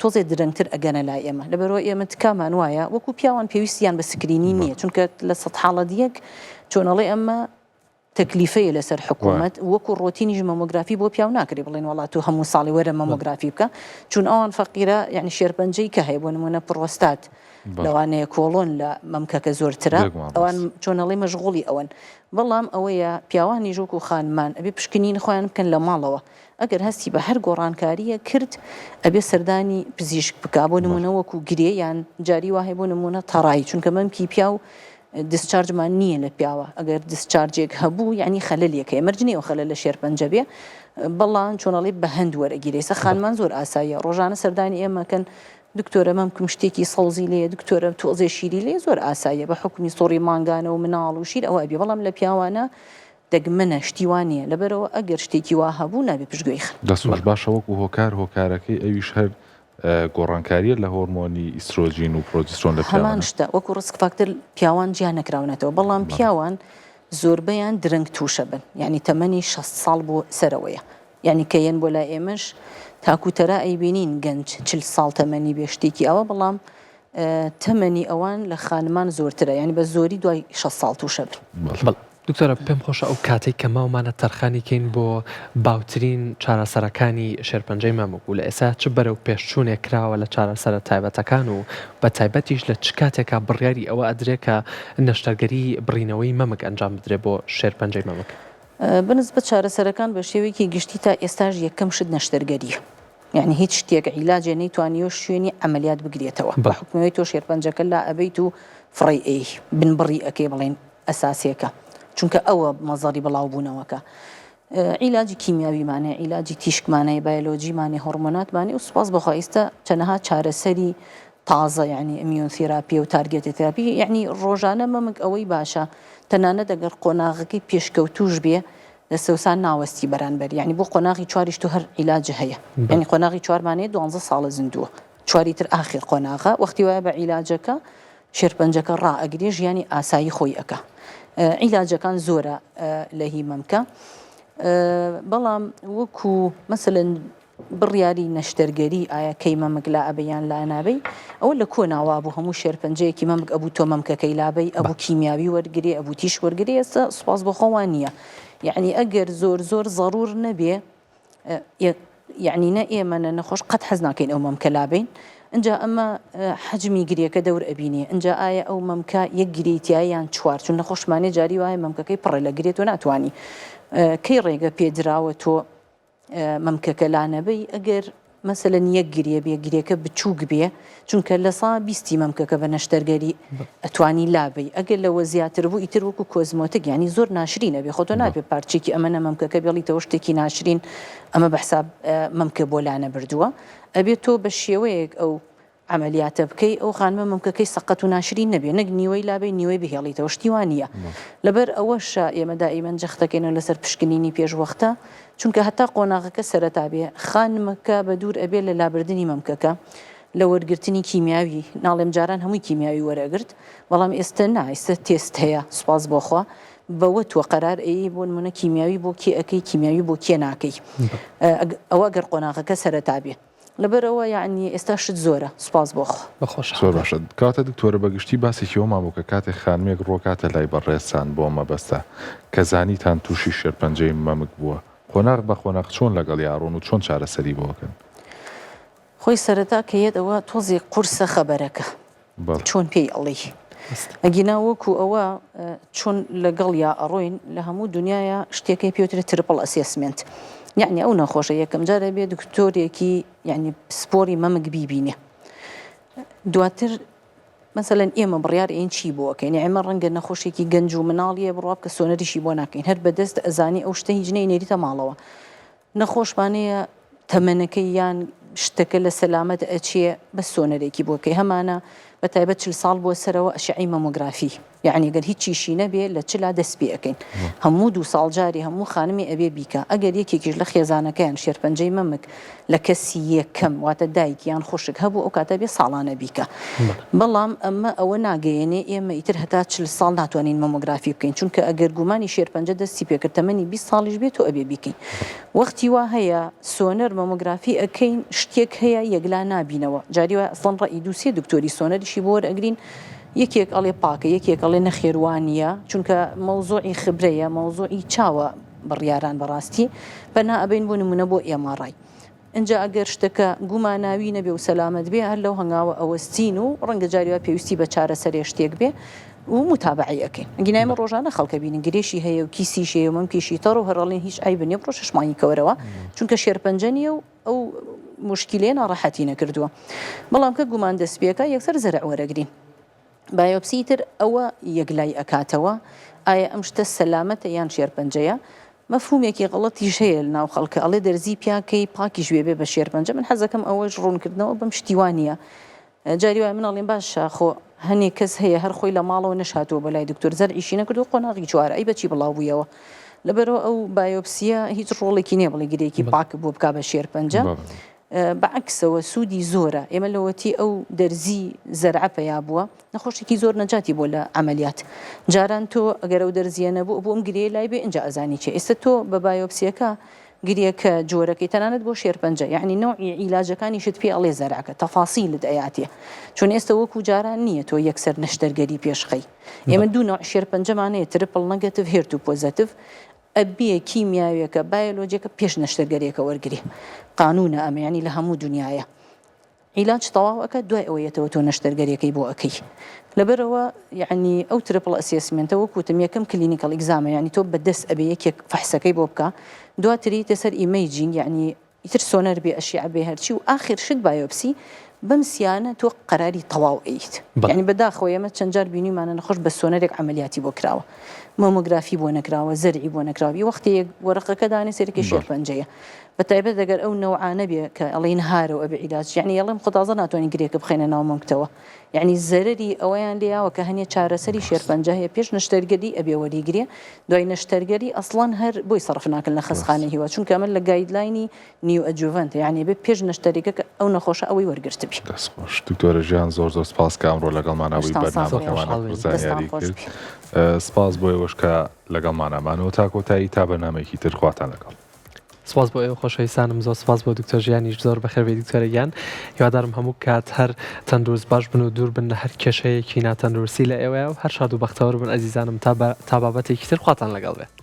تۆزێ درەنگتر ئەگەنە لای ئێمە لەبەرەوە ئێمە تکامان وایە وەکو پیاوان پێویستیان بە سکرینی نییە چونکە لە 100 حاڵەت یەک چۆنەڵێ ئەمە تەکلیفەیە لەسەر حکوومەت وەکو ڕۆتینیش مەمۆگرافی بۆ پیاو ناکری بڵێن وڵات و هەموو ساڵی وەرە مەمۆگرافی بکە چون ئەوان فەقیرە یعنی شێرپەنجەی کە هەیە بۆ نمونە پڕۆستات لەوانەیە کۆڵۆن لە مەمکەکە زۆرترە ئەوان چۆنەڵێ مەشغوڵی ئەوەن بەڵام ئەوەیە پیاوانی ژووک و خانمان ئەبێ پشکنین خۆیان بکەن لە ماڵەوە ئەگەر هەستی بە هەر گۆڕانکاریە کرد ئەبێ سەردانی پزیشک بکا بۆ نمونە وەکو گرێ یان جاری وهەیە بۆ نمونە تەڕایی چونکە مەمکی پیاو دیسچارجمان نییە لە پیاوە ئەگەر دیسچارجێک هەبوو یعنی خەلەلێکە ئەمەرجنی ئەو خەلە لە شێرپەنجە بێ بەڵام چۆنەڵێ بە هەند وەرەگیرێ سە خانمان زۆر ئاساییە ڕۆژانە سەردانی ئێمەکەن دکتۆرە مەمکم شتێکی سەوزی لێ دکتۆرە تۆزێ شیری لێ زۆر ئاساییە بە حکومی سۆڕی مانگانە و مناڵ و شیر ئەوە بێ بەڵام لە پیاوانە دەگمەنە شتیوانیە لەبەرەوە ئەگەر شتێکی وا هەبوو نابێ پشتگوێی خن دەسوش باشە وەکو هۆکارەکەی ئەویش هەر گۆڕانکاریە لە هۆرمۆنی ئیسترۆجین و پرۆجسترۆن لە پیاوانە هەمان شتە وەکو ڕسک فاکتەر پیاوان جیان نەکراونەتەوە بەڵام پیاوان زۆربەیان درەنگ تووشە بن یعنی تەمەنی 60 ساڵ بۆ سەرەوەیە یعنی کەیەن بۆ لای ئێمەش تاکوتەرە ئەیبینین گەنج 40 ساڵ تەمەنی بێ شتێکی ئەوە بەڵام تەمەنی ئەوان لە خانمان زۆرترە ینی بە زۆری دوای 6 ساڵ تووشە بن. دکتۆرە پێم خۆشە ئەو کاتێک کە ماومانە تەرخانی کەین بۆ باوترین چارەسەرەکانی شێرپەنجەی مەمک و لە ئێستا چ بەرەو پێشچوونێک کراوە لە چارەسەرە تایبەتەکان و بە تایبەتیش لە چ کاتێکا بڕیاری ئەوە ئەدرێ کە نەشتەرگەری بڕینەوەی مەمک ئەنجام بدرێ بۆ شێرپەنجەی مەمک. بنسبەت چارەسەرەکان بە شێوەیەکی گشتی تا ئێستاژ یەکەم شت نەشتەرگەریە. یعنی هیچ شتێک عیلاجێ نەیتوانیوە شوێنی عملیات بگرێتەوە بە حکومەوەی تۆ شێرپەنجەکە لا ئەبەیت و فڕی ئەی بنبڕی ئەەکەی بڵێن ئەساسیەکە چونکە ئەوە مەزەری بەڵاو بوونەوەکە. عیلاجی کیمیاویمانێ عیلاجی تیشکمانەی بایۆلۆجیمانی هۆرمۆناتمانی و سوپاس بەخوا ئێستا چەنەها چارەسەری تازە یعنی ئیمیۆنتێراپی و تارگێتی تێراپی یعنی ڕۆژانە مەمک ئەوەی باشە تەنانەت ئەگەر قۆناغەکەی پێشکەوتوش بێ لە سەوسان ناوەستی بەرانبەر یعنی بۆ قۆناغی چواریش تو هەر عیلاجە هەیە یعنی قۆناغی چوارمانەیە 12 ساڵە زیندووە چواری تر ئاخر قۆناغە وەختی وایە بە عیلاجەکە شێرپەنجەکە ڕائەگرێ ژیانی ئاسایی خۆی ئەکە. عیلاجەکان زۆرە لە هی مەمکە بەڵام وەکو مەسەلەن بڕیاری نەشتەرگەری ئایا کەی مەمک لا ئەبەیان لا نابەی ئەوە لە کۆناوا بوو هەموو شێرپەنجەیەکی مەمک ئەبوو تۆ مەمکەکەی لابەی ئەبوو کیمیاوی وەرگێ ئەبوو تیش وەرگێ ئێستا سوپاس بەخۆوان نییە یعنی ئەگەر زۆر ضرور نەبێ یعنی نە ئێمەە نەخۆش قەت حەز ناکەین ئەو مەمکە لابین اینجا ئەمە حەجمی گرێەکە دەور ئەبینێ اینجا ئایا ئەو مەمکە یەک گرێتیایان چوار چون نەخۆشمانێ جاری وایە مەمکەکەی پڕە لە گرێت و ناتوانانی کەی ڕێگە پێدراوە تۆ مەمکەکە لانەبەی ئەگەر مەسەلەن یەک گرێ بێ گرێکە بچووک بێ چونکە لە سا بیستی مەمکەکە بە نەشتەرگەری ئەتوانی لابەی ئەگەر لەوە زیاتر بوو ئیتر وەکو کۆزمۆتک ینی زۆر ناشرینە بێ خۆتۆ نابێ پارچێکی ئەمەە مەمکەکە بێڵیتەوە شتێکی ناشرین ئەمە بەحساب مەمکە بۆ لانە بردووە ئەبێت تۆ بە شێوەیەک ئەو عملیاتە بکەی ئەو خانمە مەمکەکەی سەقەت و ناشرین نەبێ نەک نیوەی لابێ نیوەی بهێڵیتەوە شتیوانە لەبەر ئەوەشە ئێمە دائیمەن جەختەکەینەوە لەسەر پشکنینی پێشوەختە چونکە هەتا قۆناغەکە سەرەتا بێ خانمەکە بە دوور ئەبێ لە لابردنی مەمکەکە لە وەرگرتنی کیمیاوی ناڵێم جاران هەمووی کیمیاوی وەرەگرت بەڵام ئێستا ئێستا تێست هەیە سوپاس بۆخوا بەوە تۆ قەرار ئەی بۆ نمونە کیمیاوی بۆ کێ ئەەکەی کیمیاوی بۆ کێ ناکەی ئەوە گەر قۆناغەکە سەرەتا بێ لەبەرەوە یعنی ئێستا شت زۆرە سوپاس بۆخۆ زۆر باشە کاتە دکتۆرە بەگشتی باسێکیەوە مابوو کە کاتێک خانمێک ڕۆکاتە لای بەڕێستان بۆ مەبەستە کە زانیتان تووشی شێرپەنجەی مەمک بووە قۆناغ بە قۆناغ چۆن لەگەڵ یاڕۆن و چۆن چارەسەری بۆکەن خۆی سەرەتا کە یەدەوە تۆزی قورسە خەبەرەکە چۆن پێی ئەڵی ئەگینا وەکو ئەوە چۆن لەگەڵ یا ئەڕۆین لە هەموو دنیاە شتێکی پێوترێت ترپڵ ئەسێسمنت یعنی ئەو نەخۆشە یەکەم جارە بێ دکتۆرێکی یعنی سپۆری مەمک بیبینێ دواتر مەسەلەن ئێمە بڕیار ئین چی بۆکەین ئێمە ڕەنگە نەخۆشێکی گەنج و مناڵیە بڕاب کە سۆنەریشی بۆ ناکەین هەر بەدەست ئەزانی ئەو شتە هیچ نەیێریتە ماڵەوە نەخۆشمانەیە تەمەنەکەی یان شتەکە لە سەلامەت ئەچێ بە سۆنەرێکی بۆکەی هەمانە بە تایبەت 40 ساڵ بۆ سەرەوە ئەشعی مەمۆگرافی یعنی گەر هیچیشی نەبێ لە چلا دەست پێ ئەەکەین هەموو 2 ساڵ جاری هەموو خانمی ئەبێ بیکە ئەگەر یەکێکیش لە خێزانەکەیان شێرپەنجەی مەمک لە کەسی یەکەم واتە دایکیان خۆشک هەبوو ئەو کاتە بێ ساڵانە بیکە بەڵام ئەمە ئەوە ناگەیەنێ ئێمە ئیتر هەتا 40 ساڵ ناتوانین مەمۆگرافی بکەین چونکە ئەگەر گومانی شێرپەنجە دەستی پێکرد تەمەنی 20 ساڵیش بێت و ئەبێ بیکەین وەختی وا هەیە سۆنەر مەمۆگرافی ئەەکەین شتێک هەیە یەکلا نابینەوە جاری وایە ئەسڵەن ڕەئی دووسێ دکتۆری سۆنەریشی بۆ وەرئەگرین یەکێک ئەڵێ پاکە یەکێک ئەڵێ نەخێوانیە چونکە مەوزوعی خبرەیە مەوزوعی چاوە بڕیاران بەڕاستی بەنا ئەبین بۆ نمونە بۆ ئێمەڕای اینجا ئەگەر شتەکە گوماناوی نەبێ و سەلامەت بێ هەر لەو هەنگاوە ئەوەستین و ڕەنگە جاریوە پێویستی بە چارەسەرێ شتێک بێ و متابعی ئەەکەین گینایمە ڕۆژانە خەڵکە بینن گرێشی هەیە و کیسیش هەیە و مەمکیشی تەڕ و هەرڵێن هیچ ئای بنێ بڕۆ شەشمانی کەوەرەوە چونکە شێرپەنجەنیە و ئەو مشکلێ ناڕەحەتی نەکردووە بەڵام کە گومان دەستپێکە یەکسەر زەرع وەرەگرین بایۆپسی تر ئەوە یەکلای ئەکاتەوە ئایا ئەم شتە سەلامەتە یان شێرپەنجەیە مەفهومێکی غەڵەتیش هەیە لەناو خەڵکە ئەڵێ دەرزی پیاکەی پاکیش وێ بە شێرپەنجە من حەزەکەم ئەوەش ڕوونکردنەوە بەم شتیوانە جاری وای مناڵێن باشە خۆ هەنێک کەس هەیە هەر خۆی لە ماڵەوە نەشاتەوە بەلای دکتۆر زەرعیشی نەکردو قۆناغی چوارە ئەی بەچی بڵاو بوویەوە لەبەرەوە ئەو بایۆپسیە هیچ ڕۆڵێکی نییە بڵێ گرێکی پاک بۆ بکا بە شێرپەنجە بەعکسەوە سوودی زۆرە ئێمە لەوەتی ئەو دەرزی زەرعە پیا بووە نەخۆشێکی زۆر نەجاتی بۆ لە عملیات جاران تۆ ئەگەر ئەو دەرزیە نەبوو بۆ ئەم گرێ لای بێ اینجا ئەزانی چێ ئێستا تۆ بە بایۆپسیەکە گریەکە جۆرەکەی تەنانەت بۆ شێرپەنجە یعنی نوعی عیلاجەکانی شت پێ ئەڵێ زەراکە تەفاسیلت ئەیاتێ چون ئێستا وەکو جاران نییە تۆ یەکسەر نەشتەرگەری پێشخەی ئێمە دوو نوع شێرپەنجەمانەیە ترپڵ نەگەتیڤ هێرت و پۆزەتیڤ ئەبێ کیمیاویەکە بایۆلۆجیەکە پێش نەشتەرگەریەکە وەرگری قانونە ئەمە ینی لە هەموو دنیاە عیلاج تەواوەکە دوای ئەوەیەتەوە تۆ نەشتەرگەریەکەی بۆ ئەەکەی لەبەرەوە یعنی ئەو ترپڵ ئەسێسمنتە وەکوتم یەکەم کلینیکەڵ ئیگزامە ینی تۆ بەدەست ئەبێ یەکێک فەحسەکەی بۆ بکە دواتری تەسەر ئیمەیجینگ یعنی ئیتر سۆنەر بێ ئەشیع بێ هەرچی و ئاخر شت بایۆپسی بەم سیانە تۆ قەراری تەواو ئەیت یعنی بەداخەوە ئێمە چەند جار بینیمانە نەخۆش بە سۆنەرێک عملیاتی بۆ کراوە مۆمۆگرافی بۆ نەکراوە زەرعی بۆ نەکراوی وەختی وەرەقەکە دانێ سەرەکی شێرپەنجەیە بەتایبەت دەگەر ئەو نەوعانە بێ کە ئەڵێن هارە و ئەبێ عیلاج یعنی ئەڵێم خودازە ناتوانین گرێکە بخێنە ناو مانگتەوە یعنی زەرری ئەوەیان لێیاوە کە هەنێ چارەسەری شێرپەنجە هەیە پێش نەشتەرگەری ئەبێ وەریگرێ دوای نەشتەرگەری ئەسڵان هەر بۆی سەرف ناکەن لە خەسخانە هیوا چونکە ئەمە لە گایدلاینی نیو ئەجوڤەنتە یعنی بێ پێش نەشتەرگەکە ئەو نەخۆشە ئەوەی وەرگرت بێ دەستخۆش دکتۆرە ژیان زۆر سپاس کە ئەمڕۆ لەگەڵمانەوەی بەرنامەکەمانە زانیاری کرد سپاس بۆ ئێوەش کە لەگەڵمانەمانەوە تا کۆتایی تا بەرنامەیەکی تر خواتان لەگەڵ سپاس بۆ ئێوە خۆشەویستانم زۆر سپاس بۆ دکتۆر ژیانیش زۆر بەخێربێ دکتۆرە گیان هیوادارم هەموو کات هەر تەندروست باش بن و دوور بن لە هەر کێشەیەکی ناتەندروستی لە ئێوەیە و هەر شاد و بەختەوەر بن ئەزیزانم تا بابەتێکی تر خواتان لەگەڵ بێت